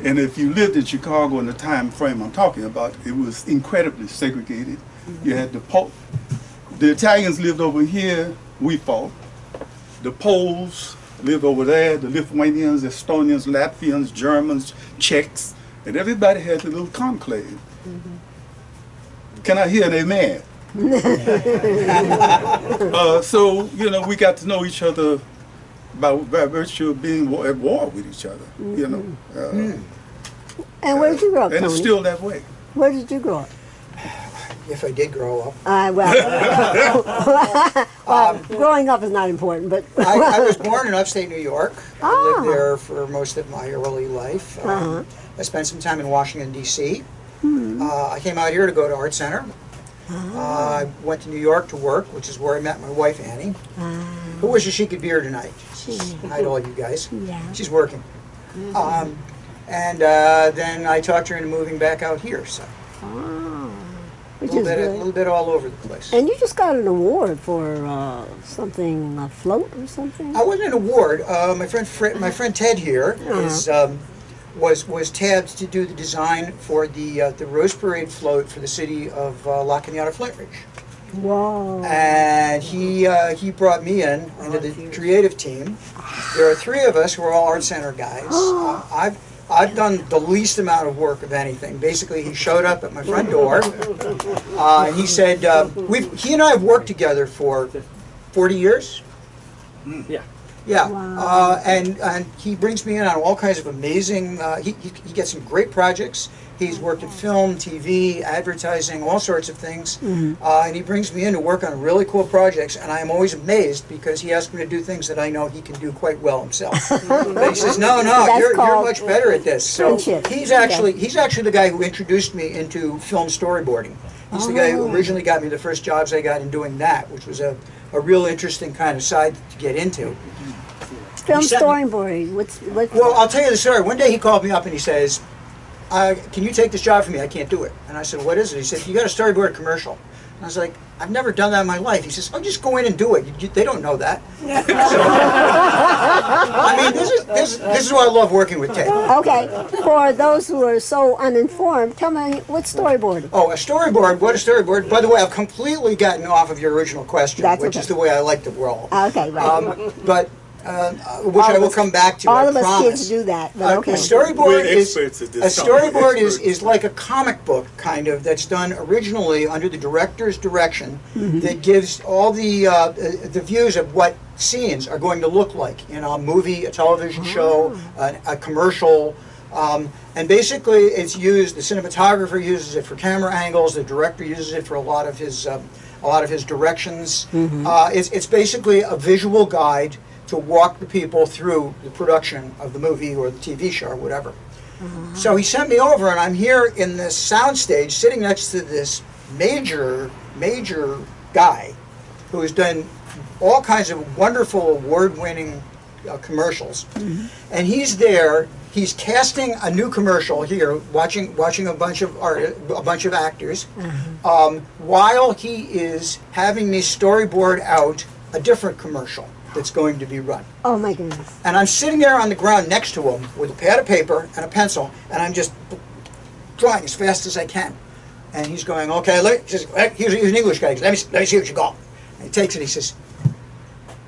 [SPEAKER 2] And if you lived in Chicago in the time frame I'm talking about, it was incredibly segregated. You had the Italians lived over here, we fought. The Poles lived over there, the Lithuanians, Estonians, Latvians, Germans, Czechs, and everybody had a little conclave. Can I hear an amen? So, you know, we got to know each other by virtue of being at war with each other, you know.
[SPEAKER 5] And where did you grow up,
[SPEAKER 2] And
[SPEAKER 5] Tony?
[SPEAKER 2] it's still that way.
[SPEAKER 5] Where did you grow up?
[SPEAKER 1] If I did grow up.
[SPEAKER 5] Well, growing up is not important, but
[SPEAKER 1] I was born in upstate New York. I
[SPEAKER 5] Ah.
[SPEAKER 1] lived there for most of my early life. I spent some time in Washington, D.C. I came out here to go to Art Center. I went to New York to work, which is where I met my wife, Annie. Who wishes she could be here tonight? Hi to all you guys.
[SPEAKER 5] Yeah.
[SPEAKER 1] She's working. And then I talked her into moving back out here. So a
[SPEAKER 5] which is good.
[SPEAKER 1] little bit all over the place.
[SPEAKER 5] And you just got an award for something, a float or something?
[SPEAKER 1] I wasn't an award. My friend Ted here was tabbed to do the design for the Rose Parade float for the city of La Cañada Flintridge.
[SPEAKER 5] Wow.
[SPEAKER 1] And he brought me into the creative team. There are three of us who are all Art Center guys. I've done the least amount of work of anything. Basically, he showed up at my front door. And he said, he and I have worked together for 40 years.
[SPEAKER 4] Yeah.
[SPEAKER 1] Yeah,
[SPEAKER 5] Wow.
[SPEAKER 1] and he brings me in on all kinds of amazing, he gets some great projects. He's worked in film, TV, advertising, all sorts of things. And he brings me in to work on really cool projects, and I am always amazed because he asks me to do things that I know he can do quite well himself. But he says, no,
[SPEAKER 5] That's
[SPEAKER 1] you're
[SPEAKER 5] called
[SPEAKER 1] much better at this. So
[SPEAKER 5] friendship.
[SPEAKER 1] he's actually the guy who introduced me into film storyboarding. He's the guy who originally got me the first jobs I got in doing that, which was a real interesting kind of side to get into.
[SPEAKER 5] Film
[SPEAKER 1] He sent me-
[SPEAKER 5] storyboarding. What's
[SPEAKER 1] Well, I'll tell you the story. One day he called me up and he says, can you take this job for me? I can't do it. And I said, what is it? He said, you got to storyboard a commercial. And I was like, I've never done that in my life. He says, oh, just go in and do it. They don't know that. So, I mean, this is why I love working with Ted.
[SPEAKER 5] Okay, for those who are so uninformed, tell me what's storyboarding?
[SPEAKER 1] Oh, a storyboard. What a storyboard. By the way, I've completely gotten off of your original question,
[SPEAKER 5] That's
[SPEAKER 1] which
[SPEAKER 5] okay.
[SPEAKER 1] is the way I like to roll.
[SPEAKER 5] Okay, right.
[SPEAKER 1] But which I will come back to,
[SPEAKER 5] all
[SPEAKER 1] I
[SPEAKER 5] of us
[SPEAKER 1] promise.
[SPEAKER 5] kids do that, but okay.
[SPEAKER 1] A storyboard
[SPEAKER 2] We're
[SPEAKER 1] is
[SPEAKER 2] experts at
[SPEAKER 1] a
[SPEAKER 2] this.
[SPEAKER 1] storyboard
[SPEAKER 2] Experts.
[SPEAKER 1] is like a comic book kind of that's done originally under the director's direction that gives all the views of what scenes are going to look like in a movie, a television show, a commercial. And basically it's used, the cinematographer uses it for camera angles, the director uses it for a lot of his directions. It's basically a visual guide to walk the people through the production of the movie or the TV show or whatever. So he sent me over, and I'm here in this soundstage sitting next to this major guy who has done all kinds of wonderful award-winning commercials. And he's there, he's casting a new commercial here, watching a bunch of actors, while he is having me storyboard out a different commercial that's going to be run.
[SPEAKER 5] Oh my goodness.
[SPEAKER 1] And I'm sitting there on the ground next to him with a pad of paper and a pencil, and I'm just drawing as fast as I can. And he's going, okay, he's an English guy. He goes, let me see what you got. And he takes it, he says,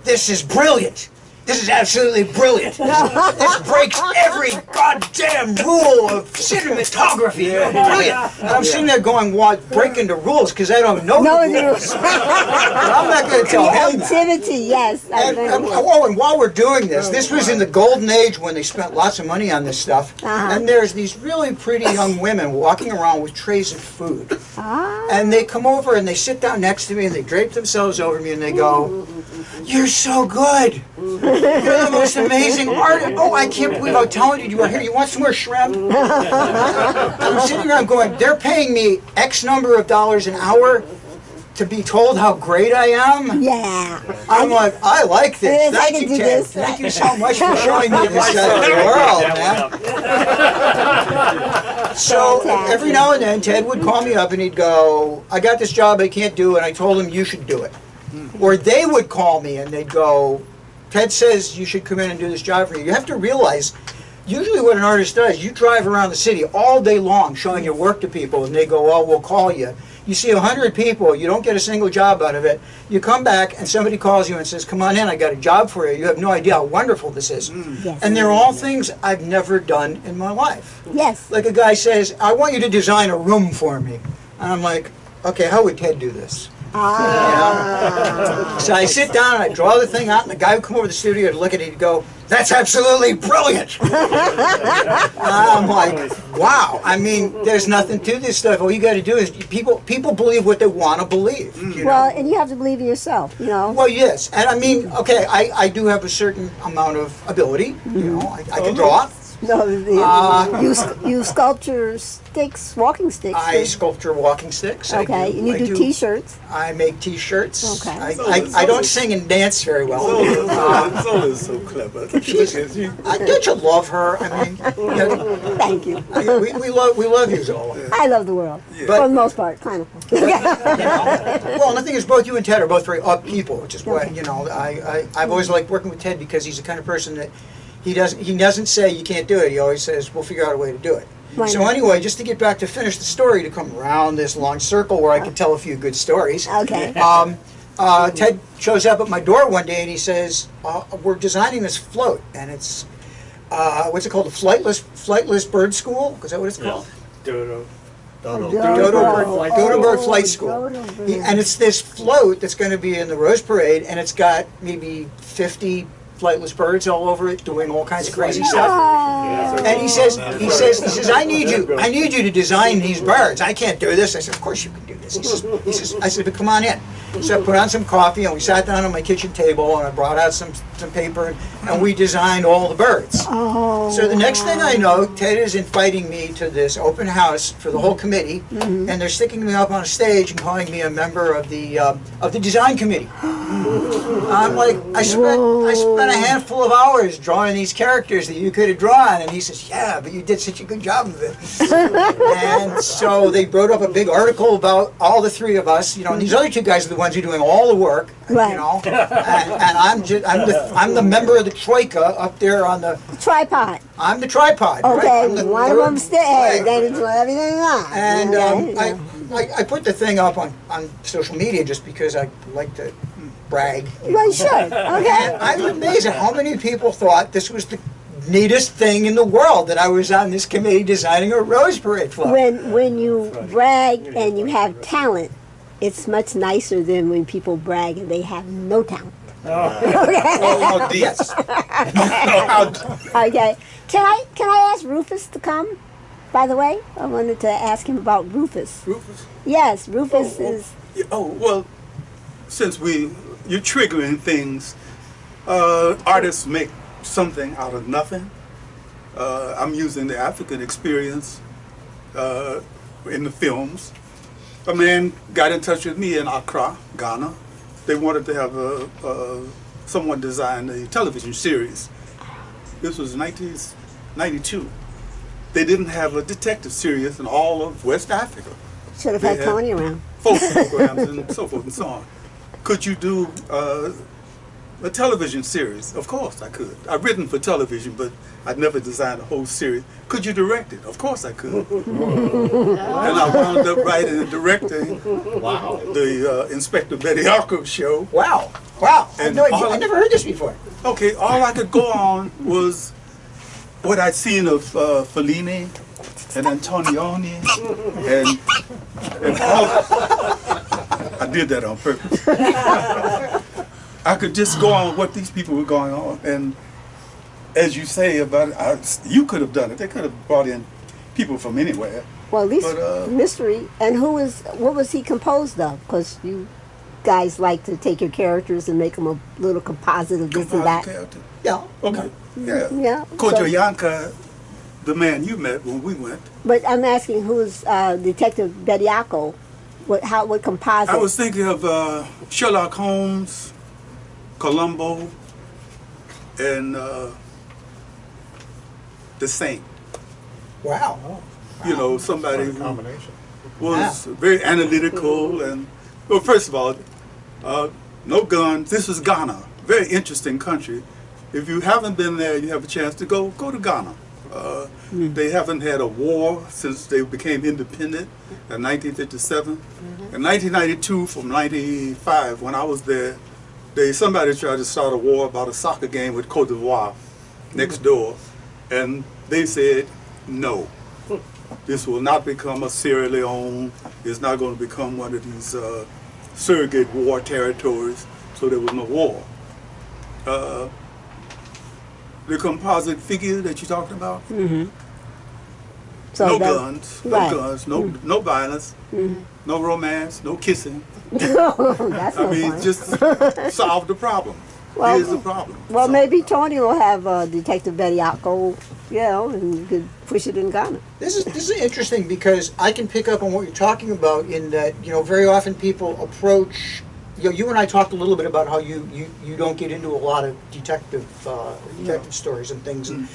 [SPEAKER 1] this is brilliant. This is absolutely brilliant. This breaks every goddamn rule of cinematography. Brilliant. And I'm sitting there going, what, breaking the rules because I don't know the rules. But I'm not going to tell him that.
[SPEAKER 5] Creativity, yes.
[SPEAKER 1] And while we're doing this was in the golden age when they spent lots of money on this stuff. And there's these really pretty young women walking around with trays of food. And they come over and they sit down next to me and they drape themselves over me and they go, you're so good. You're the most amazing artist. Oh, I can't believe how talented you are. Here, you want some more shrimp? I'm sitting around going, they're paying me X number of dollars an hour to be told how great I am.
[SPEAKER 5] Yeah.
[SPEAKER 1] I'm like, I like this.
[SPEAKER 5] Yes, I
[SPEAKER 1] Thank
[SPEAKER 5] can
[SPEAKER 1] you,
[SPEAKER 5] do
[SPEAKER 1] Ted.
[SPEAKER 5] this.
[SPEAKER 1] Thank you so much for showing me this side of the world, man. So every now and then, Ted would call me up and he'd go, I got this job I can't do, and I told him you should do it. Or they would call me and they'd go, Ted says you should come in and do this job for you. You have to realize, usually what an artist does, you drive around the city all day long showing your work to people, and they go, oh, we'll call you. You see 100 people, you don't get a single job out of it. You come back and somebody calls you and says, come on in, I got a job for you. You have no idea how wonderful this is.
[SPEAKER 5] Yes.
[SPEAKER 1] And they're all things I've never done in my life.
[SPEAKER 5] Yes.
[SPEAKER 1] Like a guy says, I want you to design a room for me. And I'm like, okay, how would Ted do this? So I sit down and I draw the thing out, and the guy would come over to the studio to look at it, he'd go, that's absolutely brilliant. I'm like, wow. I mean, there's nothing to this stuff. All you got to do is people believe what they want to believe. You know?
[SPEAKER 5] Well, and you have to believe in yourself, you know.
[SPEAKER 1] Well, yes, and I mean, okay, I do have a certain amount of ability. You know, I can draw.
[SPEAKER 5] No, you sculpture sticks, walking sticks.
[SPEAKER 1] I sculpture walking sticks.
[SPEAKER 5] Okay, and you do T-shirts.
[SPEAKER 1] I make T-shirts.
[SPEAKER 5] Okay.
[SPEAKER 1] I don't sing and dance very well.
[SPEAKER 2] Zola's so clever.
[SPEAKER 1] Don't you love her? I mean, you know,
[SPEAKER 5] Thank you.
[SPEAKER 1] we love you, Zola.
[SPEAKER 5] I love the world,
[SPEAKER 1] But-
[SPEAKER 5] for the most part, kind of.
[SPEAKER 1] You know? Well, the thing is, both you and Ted are both very up people, which is why, you know, I've always liked working with Ted, because he's the kind of person that he doesn't say you can't do it. He always says we'll figure out a way to do it.
[SPEAKER 5] Right.
[SPEAKER 1] So anyway, just to get back to finish the story, to come around this long circle where I can tell a few good stories.
[SPEAKER 5] Okay.
[SPEAKER 1] Ted shows up at my door one day and he says, we're designing this float, and it's what's it called, a flightless bird school? Is that what it's called?
[SPEAKER 4] Dodo.
[SPEAKER 1] Dodo Bird Flight School. And it's this float that's going to be in the Rose Parade, and it's got maybe 50 flightless birds all over it doing all kinds of crazy stuff. And he says, I need you to design these birds. I can't do this. I said, of course you can do this. He says, I said, but come on in. So I put on some coffee, and we sat down on my kitchen table, and I brought out some paper, and we designed all the birds.
[SPEAKER 5] Oh.
[SPEAKER 1] So the next thing I know, Ted is inviting me to this open house for the whole committee, and they're sticking me up on a stage and calling me a member of the design committee. I'm like, I spent a handful of hours drawing these characters that you could have drawn, and he says, yeah, but you did such a good job of it. And so they wrote up a big article about all the three of us, you know, and these other two guys are the ones who are doing all the work,
[SPEAKER 5] Right.
[SPEAKER 1] you know, and I'm the member of the troika up there on the
[SPEAKER 5] Tripod.
[SPEAKER 1] I'm the tripod.
[SPEAKER 5] Okay,
[SPEAKER 1] right? I'm the
[SPEAKER 5] one of them stay,
[SPEAKER 1] right.
[SPEAKER 5] then it's everything on.
[SPEAKER 1] And
[SPEAKER 5] Okay.
[SPEAKER 1] I put the thing up on social media just because I like to brag.
[SPEAKER 5] Well, you should.
[SPEAKER 1] And
[SPEAKER 5] Okay.
[SPEAKER 1] I'm amazed at how many people thought this was the neatest thing in the world, that I was on this committee designing a Rose Parade float.
[SPEAKER 5] When you brag and you have talent, it's much nicer than when people brag and they have no talent.
[SPEAKER 2] Oh,
[SPEAKER 1] Yes.
[SPEAKER 5] Okay. Can I ask Rufus to come? By the way, I wanted to ask him about Rufus.
[SPEAKER 2] Rufus?
[SPEAKER 5] Yes, Rufus is.
[SPEAKER 2] Oh, well, since you're triggering things, artists make something out of nothing. I'm using the African experience in the films. A man got in touch with me in Accra, Ghana. They wanted to have someone design a television series. This was 1992. They didn't have a detective series in all of West Africa.
[SPEAKER 5] Should have
[SPEAKER 2] They
[SPEAKER 5] had
[SPEAKER 2] had
[SPEAKER 5] Tony around.
[SPEAKER 2] folk programs and so forth and so on. Could you do a television series? Of course I could. I've written for television, but I'd never designed a whole series. Could you direct it? Of course I could. And I wound up writing and directing the Inspector Bediako show.
[SPEAKER 1] Wow. Wow. I
[SPEAKER 2] And
[SPEAKER 1] I never heard this before.
[SPEAKER 2] Okay, all I could go on was what I'd seen of Fellini and Antonioni and all. I did that on purpose. I could just go on what these people were going on, and as you say about it, you could have done it. They could have brought in people from anywhere.
[SPEAKER 5] Well, at least
[SPEAKER 2] But,
[SPEAKER 5] mystery. And what was he composed of? Because you guys like to take your characters and make them a little composite of this and that.
[SPEAKER 2] Character.
[SPEAKER 1] Yeah.
[SPEAKER 2] Okay. Yeah.
[SPEAKER 5] Yeah.
[SPEAKER 2] Kojo
[SPEAKER 5] so-
[SPEAKER 2] Yanka, the man you met when we went.
[SPEAKER 5] But I'm asking who's Detective Bediako? What composite?
[SPEAKER 2] I was thinking of Sherlock Holmes, Columbo, and the Saint.
[SPEAKER 1] Wow.
[SPEAKER 2] You know, somebody
[SPEAKER 3] What a
[SPEAKER 2] who
[SPEAKER 3] combination.
[SPEAKER 2] was very analytical and, well, first of all, no guns. This was Ghana, very interesting country. If you haven't been there, you have a chance to go to Ghana. They haven't had a war since they became independent in 1957. In 1992, from 95, when I was there, somebody tried to start a war about a soccer game with Cote d'Ivoire next door, and they said no. This will not become a Sierra Leone. It's not going to become one of these surrogate war territories. So there was no war. The composite figure that you talked about.
[SPEAKER 5] So
[SPEAKER 2] No
[SPEAKER 5] that-
[SPEAKER 2] guns,
[SPEAKER 5] right.
[SPEAKER 2] no violence, no romance, no kissing.
[SPEAKER 5] That's
[SPEAKER 2] I
[SPEAKER 5] no
[SPEAKER 2] mean,
[SPEAKER 5] fun.
[SPEAKER 2] just solve the problem.
[SPEAKER 5] Well-
[SPEAKER 2] Here's the problem.
[SPEAKER 5] Well,
[SPEAKER 2] So-
[SPEAKER 5] maybe Tony will have Detective Bediako, you know, and you could push it in Ghana.
[SPEAKER 1] This is interesting because I can pick up on what you're talking about in that, you know, very often people approach, you know, you and I talked a little bit about how you don't get into a lot of detective stories and things. And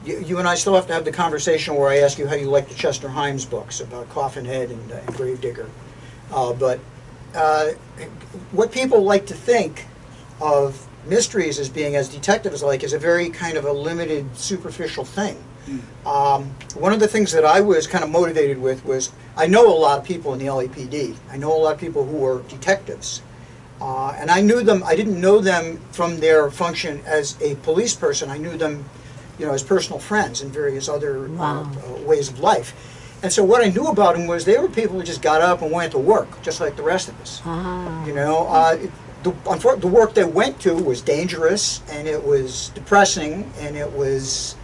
[SPEAKER 1] you and I still have to have the conversation where I ask you how you like the Chester Himes books about Coffin Head and Gravedigger. But what people like to think of mysteries as being, as detectives like, is a very kind of a limited, superficial thing. One of the things that I was kind of motivated with was, I know a lot of people in the LAPD. I know a lot of people who are detectives. And I knew them, I didn't know them from their function as a police person. I knew them, you know, as personal friends in various other ways of life. And so what I knew about them was they were people who just got up and went to work, just like the rest of us. You know, the work they went to was dangerous, and it was depressing, and it was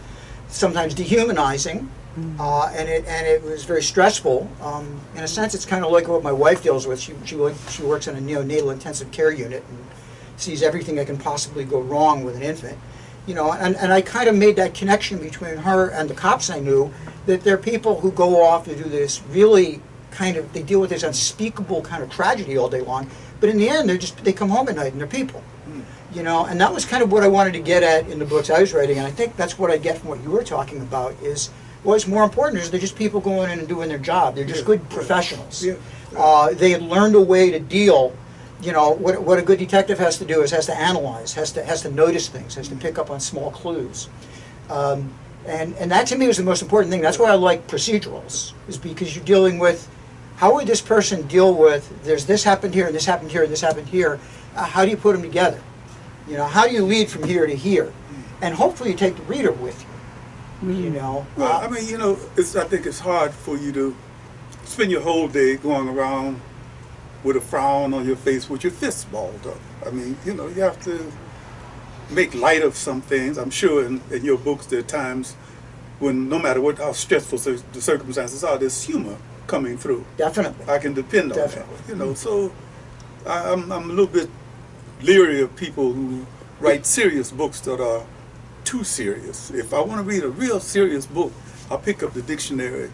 [SPEAKER 1] sometimes dehumanizing, and it was very stressful. In a sense, it's kind of like what my wife deals with. She works in a neonatal intensive care unit and sees everything that can possibly go wrong with an infant. You know, and I kind of made that connection between her and the cops I knew, that they're people who go off to do this really kind of, they deal with this unspeakable kind of tragedy all day long, but in the end they come home at night and they're people. You know, and that was kind of what I wanted to get at in the books I was writing, and I think that's what I get from what you were talking about is, what's more important is they're just people going in and doing their job. They're just good professionals. They had learned a way to deal. You know, what a good detective has to do is has to analyze, has to notice things, has to pick up on small clues. And that to me was the most important thing. That's why I like procedurals, is because you're dealing with, how would this person deal with, there's this happened here, and this happened here, and this happened here. How do you put them together? You know, how do you lead from here to here? And hopefully you take the reader with you, you know.
[SPEAKER 2] Well, I mean, you know, I think it's hard for you to spend your whole day going around with a frown on your face with your fists balled up. I mean, you know, you have to make light of some things. I'm sure in your books there are times when, no matter how stressful the circumstances are, there's humor coming through.
[SPEAKER 1] Definitely.
[SPEAKER 2] I can depend on
[SPEAKER 1] Definitely.
[SPEAKER 2] that. You know, so I'm a little bit leery of people who write serious books that are too serious. If I want to read a real serious book, I'll pick up the dictionary.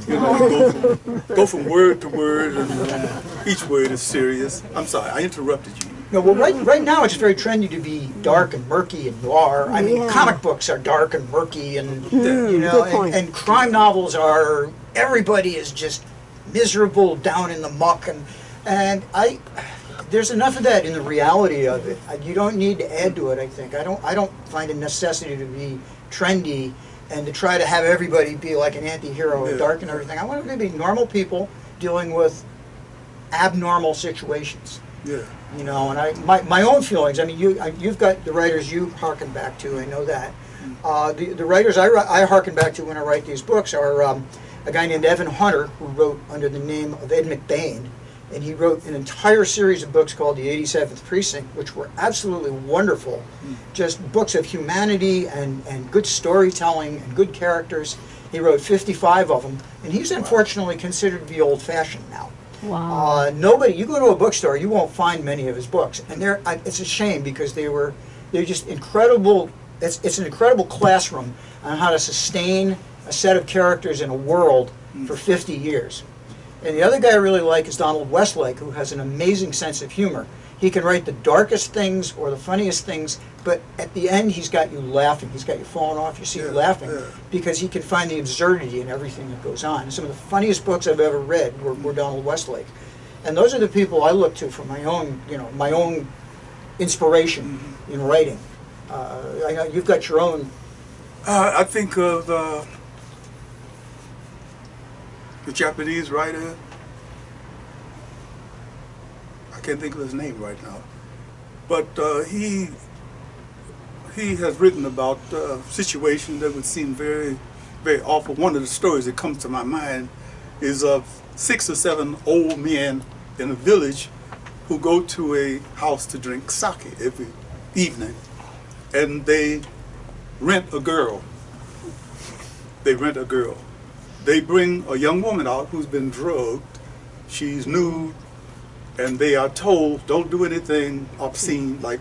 [SPEAKER 2] You know, go from word to word, and each word is serious. I'm sorry, I interrupted you.
[SPEAKER 1] No, well, right now it's very trendy to be dark and murky and noir. I mean, comic books are dark and murky, and you know,
[SPEAKER 5] Good point.
[SPEAKER 1] and crime novels are, everybody is just miserable, down in the muck, and there's enough of that in the reality of it. You don't need to add to it. I think I don't find a necessity to be trendy and to try to have everybody be like an anti-hero and dark and everything. I want them to be normal people dealing with abnormal situations.
[SPEAKER 2] Yeah.
[SPEAKER 1] You know, and my own feelings. I mean, you've got the writers you harken back to. I know that. The writers I harken back to when I write these books are a guy named Evan Hunter, who wrote under the name of Ed McBain, and he wrote an entire series of books called The 87th Precinct, which were absolutely wonderful. Just books of humanity and good storytelling and good characters. He wrote 55 of them, and he's unfortunately considered to be old-fashioned now.
[SPEAKER 5] Wow.
[SPEAKER 1] Nobody, you go to a bookstore, you won't find many of his books, and it's a shame because they're just incredible. It's an incredible classroom on how to sustain a set of characters in a world for 50 years. And the other guy I really like is Donald Westlake, who has an amazing sense of humor. He can write the darkest things or the funniest things, but at the end he's got you laughing. He's got you falling off your seat laughing because he can find the absurdity in everything that goes on. And some of the funniest books I've ever read were Donald Westlake. And those are the people I look to for my own, my own inspiration in writing. I know you've got your own.
[SPEAKER 2] I think of the Japanese writer. I can't think of his name right now, but he has written about situations that would seem very, very awful. One of the stories that comes to my mind is of 6 or 7 old men in a village who go to a house to drink sake every evening, and they rent a girl. They rent a girl. They bring a young woman out who's been drugged. She's nude. And they are told, don't do anything obscene like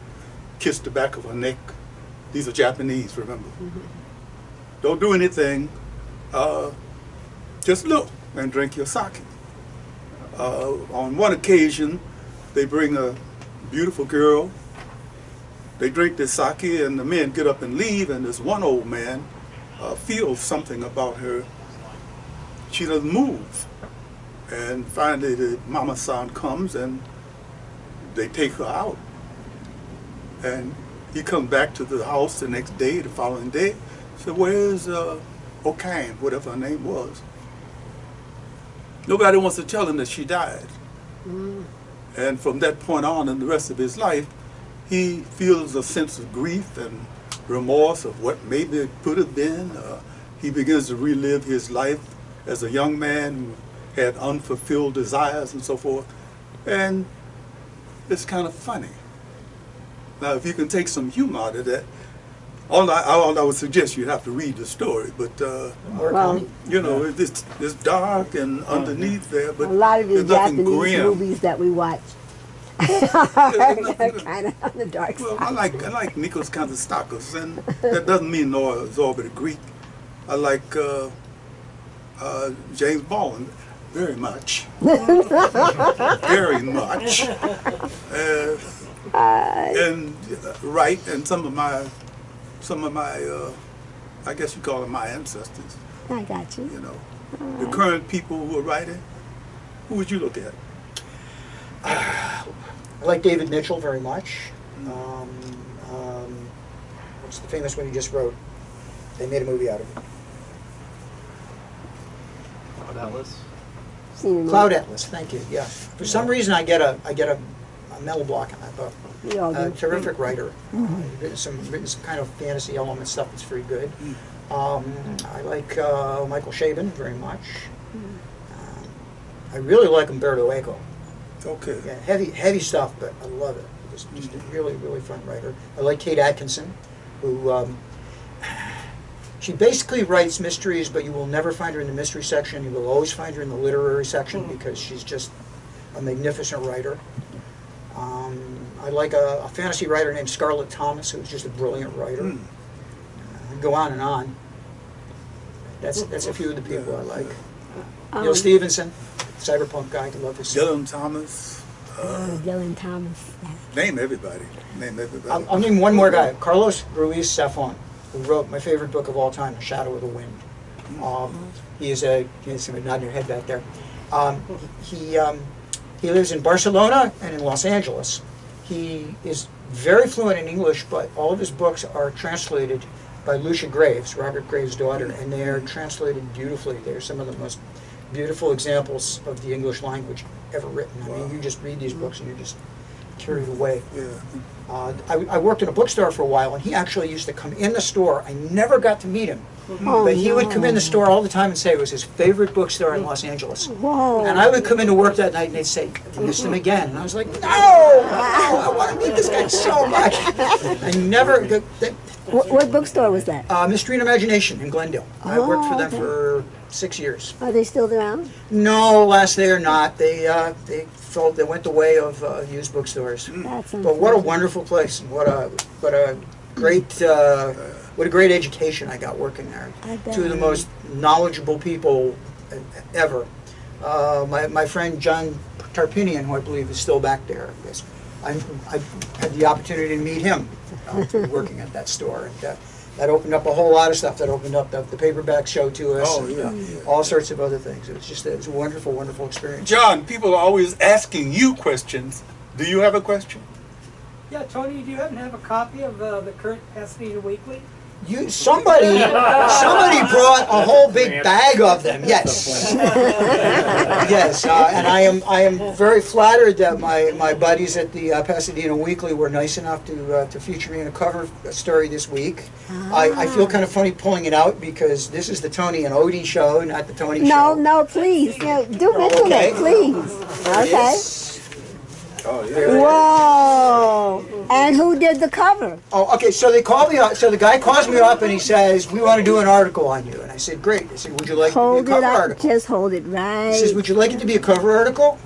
[SPEAKER 2] kiss the back of her neck. These are Japanese, remember. Don't do anything. Just look and drink your sake. On one occasion, they bring a beautiful girl. They drink this sake, and the men get up and leave, and this one old man feels something about her. She doesn't move. And finally the mama-san comes and they take her out. And he comes back to the house the next day, the following day. Said, where's O'Kane, whatever her name was? Nobody wants to tell him that she died. And from that point on in the rest of his life, he feels a sense of grief and remorse of what maybe it could have been. He begins to relive his life as a young man who had unfulfilled desires and so forth, and it's kind of funny. Now, if you can take some humor out of that, all I would suggest you have to read the story, but it's dark and underneath there, but
[SPEAKER 5] a lot of the
[SPEAKER 2] there's nothing
[SPEAKER 5] Japanese
[SPEAKER 2] grim.
[SPEAKER 5] movies that we watch are kind of on the dark
[SPEAKER 2] Well,
[SPEAKER 5] side.
[SPEAKER 2] I like Nikos Kazantzakis, and that doesn't mean no exorbitant Greek. I like James Baldwin very much, very much, and Wright and some of my, I guess you call them my ancestors.
[SPEAKER 5] I got you.
[SPEAKER 2] The current people who are writing. Who would you look at?
[SPEAKER 1] I like David Mitchell very much. What's the famous one he just wrote? They made a movie out of it.
[SPEAKER 3] Atlas.
[SPEAKER 1] Cloud Atlas, thank you. Yeah. For some reason, I get a mental block on that book.
[SPEAKER 5] We all do.
[SPEAKER 1] Terrific writer. Written some kind of fantasy element stuff that's very good. I like Michael Chabon very much. I really like Umberto Eco.
[SPEAKER 2] Okay.
[SPEAKER 1] Yeah, heavy stuff, but I love it. Just a really, really fun writer. I like Kate Atkinson, who she basically writes mysteries, but you will never find her in the mystery section. You will always find her in the literary section because she's just a magnificent writer. I like a fantasy writer named Scarlett Thomas, who's just a brilliant writer. I can go on and on. That's a few of the people I like. Neil Stevenson, cyberpunk guy, I love his stuff.
[SPEAKER 2] Dylan Thomas.
[SPEAKER 5] Dylan Thomas.
[SPEAKER 2] Name everybody. Name everybody.
[SPEAKER 1] I'll name one more guy, Carlos Ruiz Zafón, who wrote my favorite book of all time, A Shadow of the Wind. He's nodding your head back there. He lives in Barcelona and in Los Angeles. He is very fluent in English, but all of his books are translated by Lucia Graves, Robert Graves' daughter, and they are translated beautifully. They're some of the most beautiful examples of the English language ever written. I mean, you just read these books and you're just carried away. I worked in a bookstore for a while, and he actually used to come in the store. I never got to meet him, but he would come in the store all the time and say it was his favorite bookstore in Los Angeles.
[SPEAKER 5] Whoa.
[SPEAKER 1] And I would come into work that night and they'd say, "You missed him again." And I was like, no, I want to meet this guy so much. I never...
[SPEAKER 5] What bookstore was that?
[SPEAKER 1] Mystery and Imagination in Glendale. I worked for them for 6 years.
[SPEAKER 5] Are they still around?
[SPEAKER 1] No, last they are not. They went the way of used bookstores.
[SPEAKER 5] That's
[SPEAKER 1] But what a wonderful place! And what a great education I got working there.
[SPEAKER 5] I bet.
[SPEAKER 1] Two of the most knowledgeable people ever. My friend John Tarpinian, who I believe is still back there. Yes, I had the opportunity to meet him through working at that store. And, that opened up a whole lot of stuff. That opened up the paperback show to us.
[SPEAKER 2] Oh,
[SPEAKER 1] and,
[SPEAKER 2] yeah.
[SPEAKER 1] all sorts of other things. It was a wonderful, wonderful experience.
[SPEAKER 2] John, people are always asking you questions. Do you have a question?
[SPEAKER 7] Yeah, Tony, do you happen to have a copy of the current Pasadena Weekly?
[SPEAKER 1] Somebody brought a whole big bag of them. Yes, yes, and I am very flattered that my buddies at the Pasadena Weekly were nice enough to feature me in a cover story this week. I feel kind of funny pulling it out because this is the Tony and Odie show, not the Tony show.
[SPEAKER 5] No, please. Yeah, do mention
[SPEAKER 1] Okay.
[SPEAKER 5] it, please. Okay.
[SPEAKER 1] Yes.
[SPEAKER 2] Oh, yeah.
[SPEAKER 5] Whoa! And who did the cover?
[SPEAKER 1] Oh, okay. So they called me up. So the guy calls me up and he says, "We want to do an article on you." And I said, "Great." I said, "Would you like
[SPEAKER 5] Hold
[SPEAKER 1] it to be a
[SPEAKER 5] it
[SPEAKER 1] cover
[SPEAKER 5] up.
[SPEAKER 1] article?"
[SPEAKER 5] Just hold it right.
[SPEAKER 1] He says, "Would you like it to be a cover article?"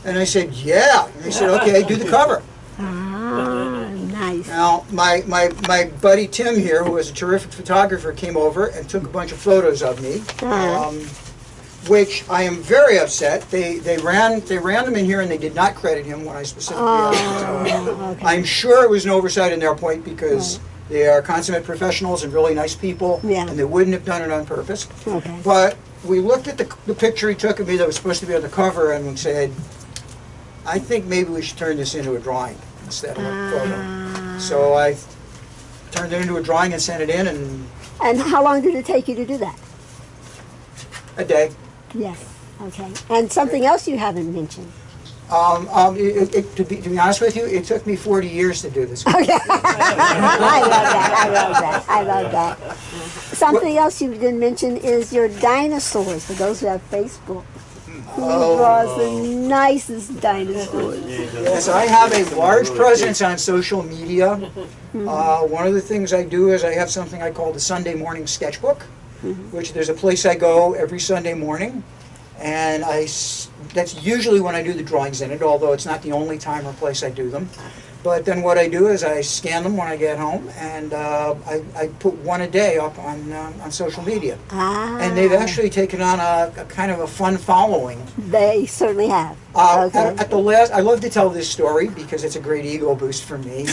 [SPEAKER 1] And I said, "Yeah." And he said, "Okay, do the cover."
[SPEAKER 5] Ah, nice.
[SPEAKER 1] Now, my buddy Tim here, who is a terrific photographer, came over and took a bunch of photos of me, which I am very upset. They ran them in here and they did not credit him when I specifically asked them to.
[SPEAKER 5] Okay.
[SPEAKER 1] I'm sure it was an oversight on their point because they are consummate professionals and really nice people,
[SPEAKER 5] Yeah.
[SPEAKER 1] and they wouldn't have done it on purpose.
[SPEAKER 5] Okay.
[SPEAKER 1] But we looked at the picture he took of me that was supposed to be on the cover and we said, I think maybe we should turn this into a drawing instead of a photo. So I turned it into a drawing and sent it in, and
[SPEAKER 5] And how long did it take you to do that?
[SPEAKER 1] a day.
[SPEAKER 5] Yes. Okay. And something else you haven't mentioned.
[SPEAKER 1] To be honest with you, it took me 40 years to do this.
[SPEAKER 5] Okay. I love that. Something else you didn't mention is your dinosaurs, for those who have Facebook. He draws the nicest dinosaurs.
[SPEAKER 1] Yes, I have a large presence on social media. One of the things I do is I have something I call the Sunday morning sketchbook, which there's a place I go every Sunday morning, and that's usually when I do the drawings in it, although it's not the only time or place I do them. But then what I do is I scan them when I get home, and I put one a day up on social media. And they've actually taken on a kind of a fun following.
[SPEAKER 5] They certainly have.
[SPEAKER 1] At the last, I love to tell this story because it's a great ego boost for me.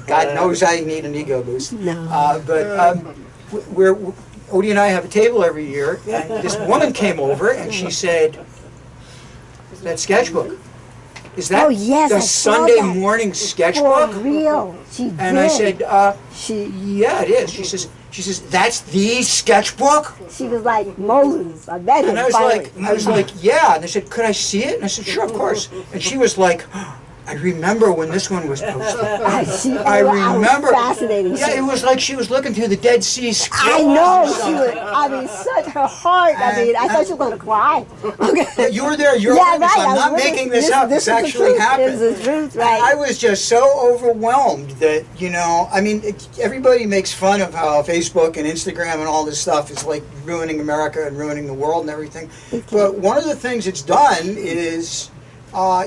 [SPEAKER 1] God knows I need an ego boost.
[SPEAKER 5] No.
[SPEAKER 1] But Odie and I have a table every year, and this woman came over and she said, "That sketchbook, is that
[SPEAKER 5] yes,
[SPEAKER 1] the
[SPEAKER 5] I saw
[SPEAKER 1] Sunday
[SPEAKER 5] that.
[SPEAKER 1] morning
[SPEAKER 5] For
[SPEAKER 1] sketchbook?"
[SPEAKER 5] real. She
[SPEAKER 1] And
[SPEAKER 5] did.
[SPEAKER 1] I said, "Yeah, it is." She says, "That's the sketchbook?"
[SPEAKER 5] She was like, Moses, I bet
[SPEAKER 1] And I was like, "Yeah." And they said, "Could I see it?" And I said, "Sure, of course." And she was like, "I remember when this one was posted. I remember."
[SPEAKER 5] Fascinating.
[SPEAKER 1] Yeah, it was like she was looking through the Dead Sea Scrolls.
[SPEAKER 5] I know.
[SPEAKER 1] or
[SPEAKER 5] She
[SPEAKER 1] something.
[SPEAKER 5] was, I mean, such her heart. I mean, I thought she was going to cry. Okay.
[SPEAKER 1] You were there. You're
[SPEAKER 5] Yeah,
[SPEAKER 1] a witness.
[SPEAKER 5] right.
[SPEAKER 1] I'm
[SPEAKER 5] I
[SPEAKER 1] not
[SPEAKER 5] was
[SPEAKER 1] making
[SPEAKER 5] witness.
[SPEAKER 1] this up. This
[SPEAKER 5] This is the
[SPEAKER 1] actually
[SPEAKER 5] truth.
[SPEAKER 1] happened.
[SPEAKER 5] This is the truth,
[SPEAKER 1] And
[SPEAKER 5] right.
[SPEAKER 1] I was just so overwhelmed that, I mean, everybody makes fun of how Facebook and Instagram and all this stuff is like ruining America and ruining the world and everything. But one of the things it's done is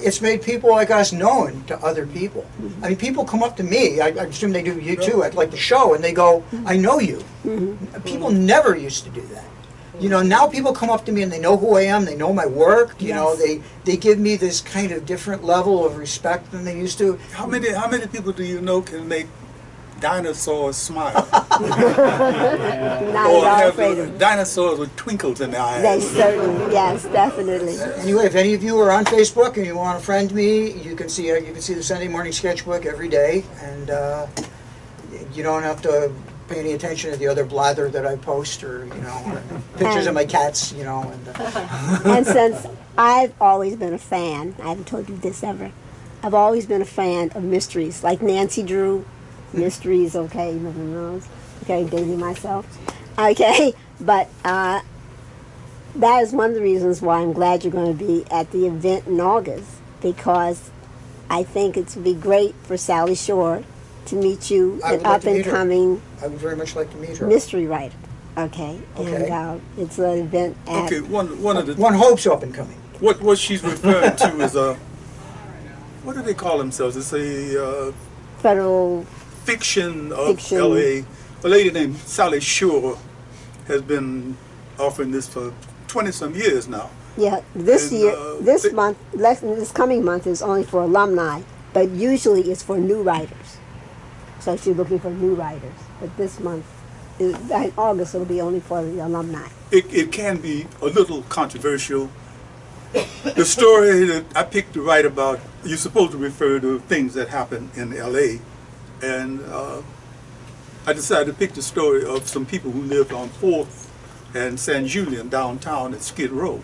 [SPEAKER 1] it's made people like us known to other people. I mean, people come up to me, I assume they do you too, at like the show, and they go, "I know you." People never used to do that. Now people come up to me and they know who I am, they know my work, they give me this kind of different level of respect than they used to.
[SPEAKER 2] How many people do you know can make dinosaurs smile?
[SPEAKER 5] Not
[SPEAKER 2] Or
[SPEAKER 5] at all
[SPEAKER 2] have
[SPEAKER 5] afraid of
[SPEAKER 2] dinosaurs with twinkles in their eyes?
[SPEAKER 5] They certainly, yes, definitely.
[SPEAKER 1] Anyway, if any of you are on Facebook and you want to friend me, you can see the Sunday morning sketchbook every day, and you don't have to pay any attention to the other blather that I post, or pictures of my cats,
[SPEAKER 5] And since I've always been a fan, I haven't told you this ever, I've always been a fan of mysteries, like Nancy Drew, mysteries, okay, you never knows, okay, dating myself, okay, but that is one of the reasons why I'm glad you're going to be at the event in August, because I think it would be great for Sally Shore to meet you,
[SPEAKER 1] I would
[SPEAKER 5] an
[SPEAKER 1] like to meet her.
[SPEAKER 5] up-and-coming
[SPEAKER 1] I would very much like to meet her.
[SPEAKER 5] mystery writer. Okay,
[SPEAKER 1] Okay.
[SPEAKER 5] and it's an event at
[SPEAKER 2] Okay, one of the
[SPEAKER 1] One Hope's up and coming.
[SPEAKER 2] what she's referring to is what do they call themselves? It's a
[SPEAKER 5] Federal.
[SPEAKER 2] fiction of
[SPEAKER 5] Fiction.
[SPEAKER 2] L.A. A lady named Sally Shore has been offering this for 20-some years now.
[SPEAKER 5] Yeah, this
[SPEAKER 2] And,
[SPEAKER 5] year, this
[SPEAKER 2] they-
[SPEAKER 5] month, this coming month is only for alumni, but usually it's for new writers. So she's looking for new writers. But this month, in August, it'll be only for the alumni.
[SPEAKER 2] It can be a little controversial. The story that I picked to write about, you're supposed to refer to things that happen in L.A. And I decided to pick the story of some people who lived on 4th and San Julian downtown at Skid Row.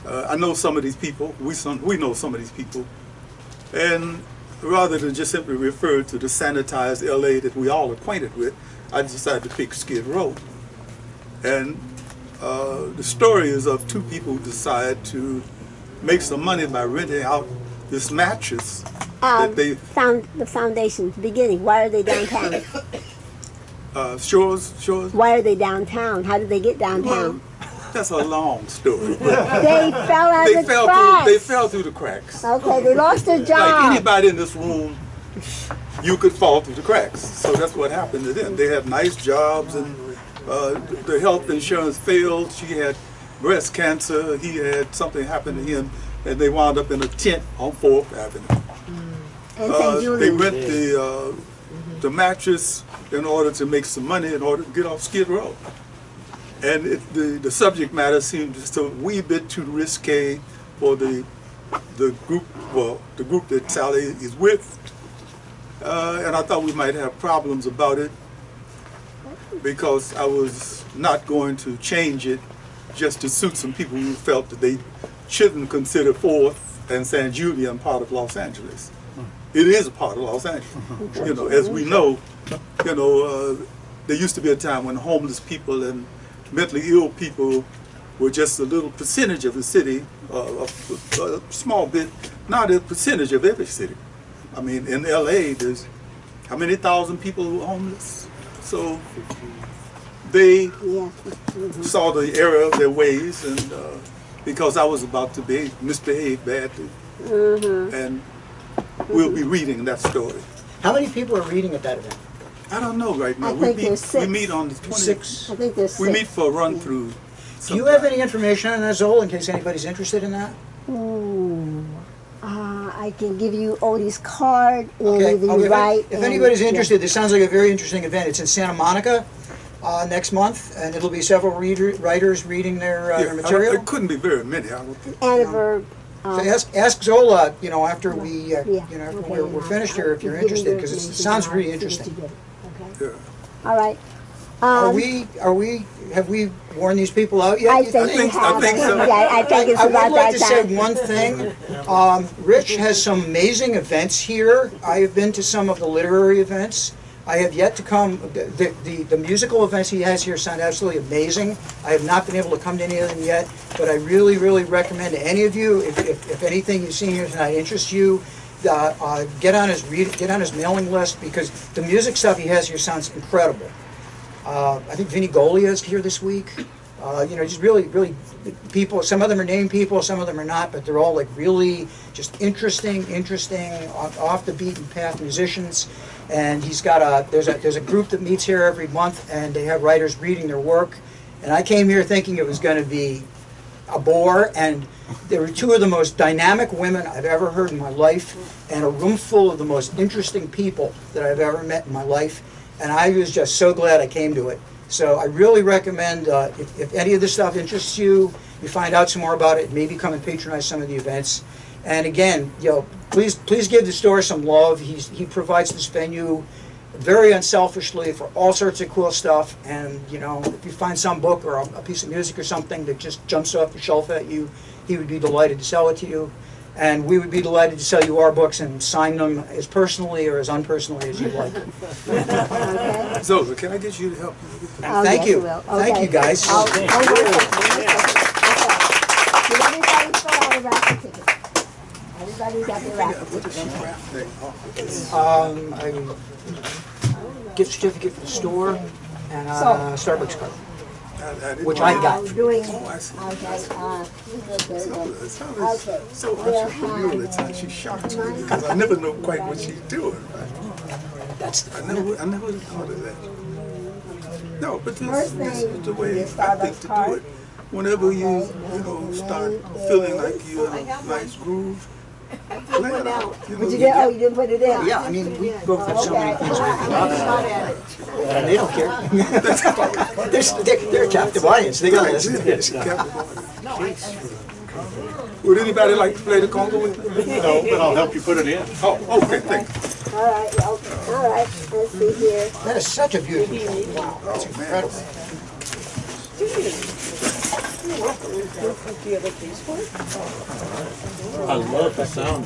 [SPEAKER 2] I know some of these people. We know some of these people. And rather than just simply refer to the sanitized L.A. that we all acquainted with, I decided to pick Skid Row. And the story is of two people who decide to make some money by renting out this mattress that they
[SPEAKER 5] Found the foundation, beginning. Why are they downtown?
[SPEAKER 2] Shores.
[SPEAKER 5] Why are they downtown? How did they get downtown?
[SPEAKER 2] That's a long story. But
[SPEAKER 5] They fell out of the cracks.
[SPEAKER 2] they fell through the cracks.
[SPEAKER 5] Okay, they lost their
[SPEAKER 2] Like
[SPEAKER 5] job.
[SPEAKER 2] anybody in this room, you could fall through the cracks. So that's what happened to them. They had nice jobs, and the health insurance failed. She had breast cancer. He had something happen to him, and they wound up in a tent on 4th Avenue.
[SPEAKER 5] And St.
[SPEAKER 2] They
[SPEAKER 5] Julian.
[SPEAKER 2] rent the mattress in order to make some money, in order to get off Skid Row. And the subject matter seemed just a wee bit too risque for the group that Sally is with. And I thought we might have problems about it because I was not going to change it just to suit some people who felt that they shouldn't consider 4th and San Julian part of Los Angeles. It is a part of Los Angeles. You know, as we know, there used to be a time when homeless people and mentally ill people were just a little percentage of the city, a small bit, not a percentage of every city. I mean, in LA, there's how many thousand people who are homeless? So they
[SPEAKER 5] Yeah.
[SPEAKER 2] saw the error of their ways, and because I was about to misbehave badly, and we'll be reading that story.
[SPEAKER 1] How many people are reading at that event?
[SPEAKER 2] I don't know right now.
[SPEAKER 5] I think there's 6.
[SPEAKER 2] We meet on the 20th.
[SPEAKER 1] 6.
[SPEAKER 5] I think there's 6.
[SPEAKER 2] We meet for a run through.
[SPEAKER 1] Do you have any information on that, Zola, in case anybody's interested in that?
[SPEAKER 5] Ooh. I can give you Odie's card and
[SPEAKER 1] Okay.
[SPEAKER 5] either you write.
[SPEAKER 1] If anybody's interested, this sounds like a very interesting event. It's in Santa Monica next month, and it'll be several writers reading their material.
[SPEAKER 2] It couldn't be very many. I don't think.
[SPEAKER 5] Anniversary.
[SPEAKER 1] So ask Zola, after we,
[SPEAKER 5] Yeah.
[SPEAKER 1] after
[SPEAKER 5] Okay,
[SPEAKER 1] we're
[SPEAKER 5] and
[SPEAKER 1] finished here, if you're
[SPEAKER 5] I'll give you
[SPEAKER 1] interested,
[SPEAKER 5] the
[SPEAKER 1] because it
[SPEAKER 5] information
[SPEAKER 1] sounds
[SPEAKER 5] now
[SPEAKER 1] pretty
[SPEAKER 5] as soon as
[SPEAKER 1] interesting.
[SPEAKER 5] you get it, Okay.
[SPEAKER 2] Yeah.
[SPEAKER 5] All right.
[SPEAKER 1] Have we worn these people out yet?
[SPEAKER 5] I
[SPEAKER 1] you
[SPEAKER 5] think
[SPEAKER 1] think?
[SPEAKER 5] you have.
[SPEAKER 2] I think so.
[SPEAKER 5] Yeah, I think it's
[SPEAKER 1] I
[SPEAKER 5] about
[SPEAKER 1] would like
[SPEAKER 5] that
[SPEAKER 1] to say
[SPEAKER 5] time.
[SPEAKER 1] one thing. Rich has some amazing events here. I have been to some of the literary events. I have yet to come. The musical events he has here sound absolutely amazing. I have not been able to come to any of them yet, but I really, really recommend to any of you, if anything you've seen here tonight interests you, get on his mailing list, because the music stuff he has here sounds incredible. I think Vinnie Golia is here this week. Just really people. Some of them are named people, some of them are not, but they're all like really just interesting, off the beaten path musicians. And he's got there's a group that meets here every month, and they have writers reading their work. And I came here thinking it was going to be a bore, and there were two of the most dynamic women I've ever heard in my life, and a room full of the most interesting people that I've ever met in my life. And I was just so glad I came to it. So I really recommend, if any of this stuff interests you, you find out some more about it, maybe come and patronize some of the events. And again, please give the store some love. He provides this venue very unselfishly for all sorts of cool stuff. And if you find some book or a piece of music or something that just jumps off the shelf at you, he would be delighted to sell it to you. And we would be delighted to sell you our books and sign them as personally or as unpersonally as you'd like.
[SPEAKER 5] Okay.
[SPEAKER 2] Zola, can I get you to help me with that?
[SPEAKER 5] Oh,
[SPEAKER 1] Thank
[SPEAKER 5] yes,
[SPEAKER 1] you.
[SPEAKER 5] I will.
[SPEAKER 1] Thank
[SPEAKER 5] Okay.
[SPEAKER 1] you, guys.
[SPEAKER 5] Oh, one second. Did everybody fill out a raffle ticket? Everybody got their raffle ticket.
[SPEAKER 2] What does she graph thing?
[SPEAKER 1] Gift certificate for the store. and a Starbucks card,
[SPEAKER 2] didn't
[SPEAKER 1] which
[SPEAKER 2] know
[SPEAKER 1] I
[SPEAKER 2] that.
[SPEAKER 1] got.
[SPEAKER 5] Doing,
[SPEAKER 2] Oh, I see.
[SPEAKER 5] okay,
[SPEAKER 2] It sounds so entrepreneurial at times. She's shocked me because I never know quite what she's doing.
[SPEAKER 1] That's the
[SPEAKER 2] I never would have thought of that. No, but
[SPEAKER 5] First
[SPEAKER 2] this
[SPEAKER 5] thing,
[SPEAKER 2] is the way
[SPEAKER 5] your
[SPEAKER 2] I think
[SPEAKER 5] Starbucks
[SPEAKER 2] to
[SPEAKER 5] card.
[SPEAKER 2] do it. Whenever you start feeling like you're in a nice groove, lay it out.
[SPEAKER 5] But you did, oh, you didn't put it in?
[SPEAKER 1] Yeah, I mean, we both have so many things we can talk about, and they don't care. They're a captive audience, they gotta listen to this.
[SPEAKER 2] Would anybody like to play the conga with me?
[SPEAKER 3] No, but I'll help you put it in.
[SPEAKER 2] Oh, okay, thank you.
[SPEAKER 5] All right, okay, all right, let's see here.
[SPEAKER 1] That is such a beautiful song. Wow, that's incredible.
[SPEAKER 3] I love the sound.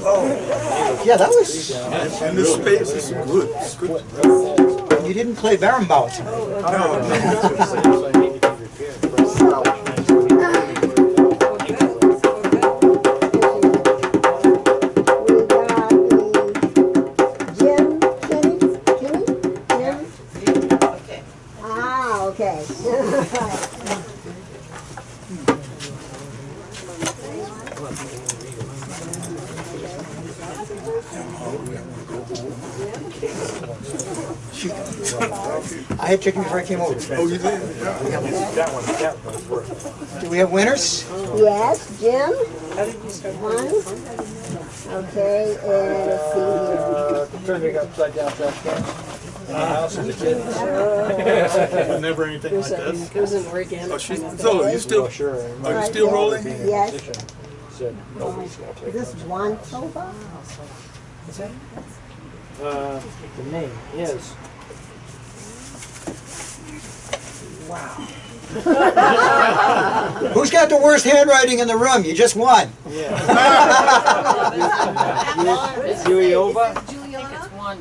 [SPEAKER 1] Yeah, that was,
[SPEAKER 2] And this space is good. It's good.
[SPEAKER 1] you didn't play Barenbout.
[SPEAKER 5] We got Jim, Jim?
[SPEAKER 6] Okay.
[SPEAKER 5] Ah, okay.
[SPEAKER 1] I had chicken before I came over.
[SPEAKER 2] Oh, you did?
[SPEAKER 1] Do we have winners?
[SPEAKER 5] Yes, Jim? One. Okay, and let's see here.
[SPEAKER 4] Turn it upside down,
[SPEAKER 3] Never anything like this.
[SPEAKER 8] Goes in organic.
[SPEAKER 2] Oh, so are you still rolling?
[SPEAKER 5] Yes.
[SPEAKER 4] Said nobody's gonna play.
[SPEAKER 5] Is this one sofa?
[SPEAKER 4] The name is.
[SPEAKER 1] Who's got the worst handwriting in the room? You just won.
[SPEAKER 4] Juliova?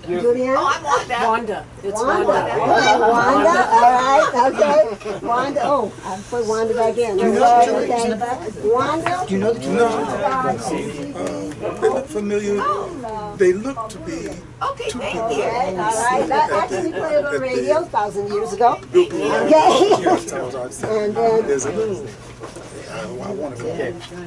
[SPEAKER 5] Juliana?
[SPEAKER 8] Wanda. It's
[SPEAKER 5] Wanda.
[SPEAKER 8] Wanda.
[SPEAKER 5] Okay, Wanda, all right, okay. Wanda, oh, I put Wanda back in.
[SPEAKER 1] Do you know the two ladies in the back?
[SPEAKER 5] Wanda?
[SPEAKER 1] Do you know the two ladies?
[SPEAKER 2] They look familiar. They look to be two people
[SPEAKER 5] Okay, all right. That actually played on the radio 1,000 years ago.
[SPEAKER 2] built
[SPEAKER 5] Okay. And then,
[SPEAKER 2] There's a I want to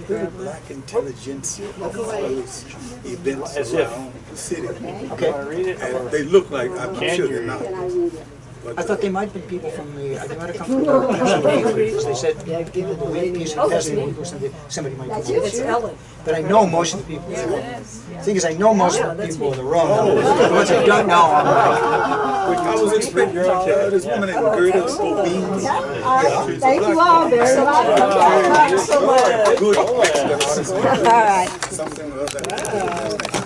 [SPEAKER 2] go black intelligence those events
[SPEAKER 4] As if.
[SPEAKER 2] around the city.
[SPEAKER 1] Okay.
[SPEAKER 4] Read it?
[SPEAKER 2] And they look like, I'm sure they're not.
[SPEAKER 5] can I read it?
[SPEAKER 2] But,
[SPEAKER 1] I thought they might have been people from the, they might have come from the Pennsylvania, because they said, the piece of Pennsylvania, somebody might
[SPEAKER 5] That's
[SPEAKER 1] come
[SPEAKER 5] you?
[SPEAKER 1] over.
[SPEAKER 8] It's Ellen.
[SPEAKER 1] But I know most of the people in the room. The thing is, I know most of the people in the room. The ones I don't know, I'm like,
[SPEAKER 2] I was expecting this woman named Gerda Bobine.
[SPEAKER 5] All right, thank you all very much. Okay,
[SPEAKER 2] Good.
[SPEAKER 5] all right.
[SPEAKER 2] Something of that.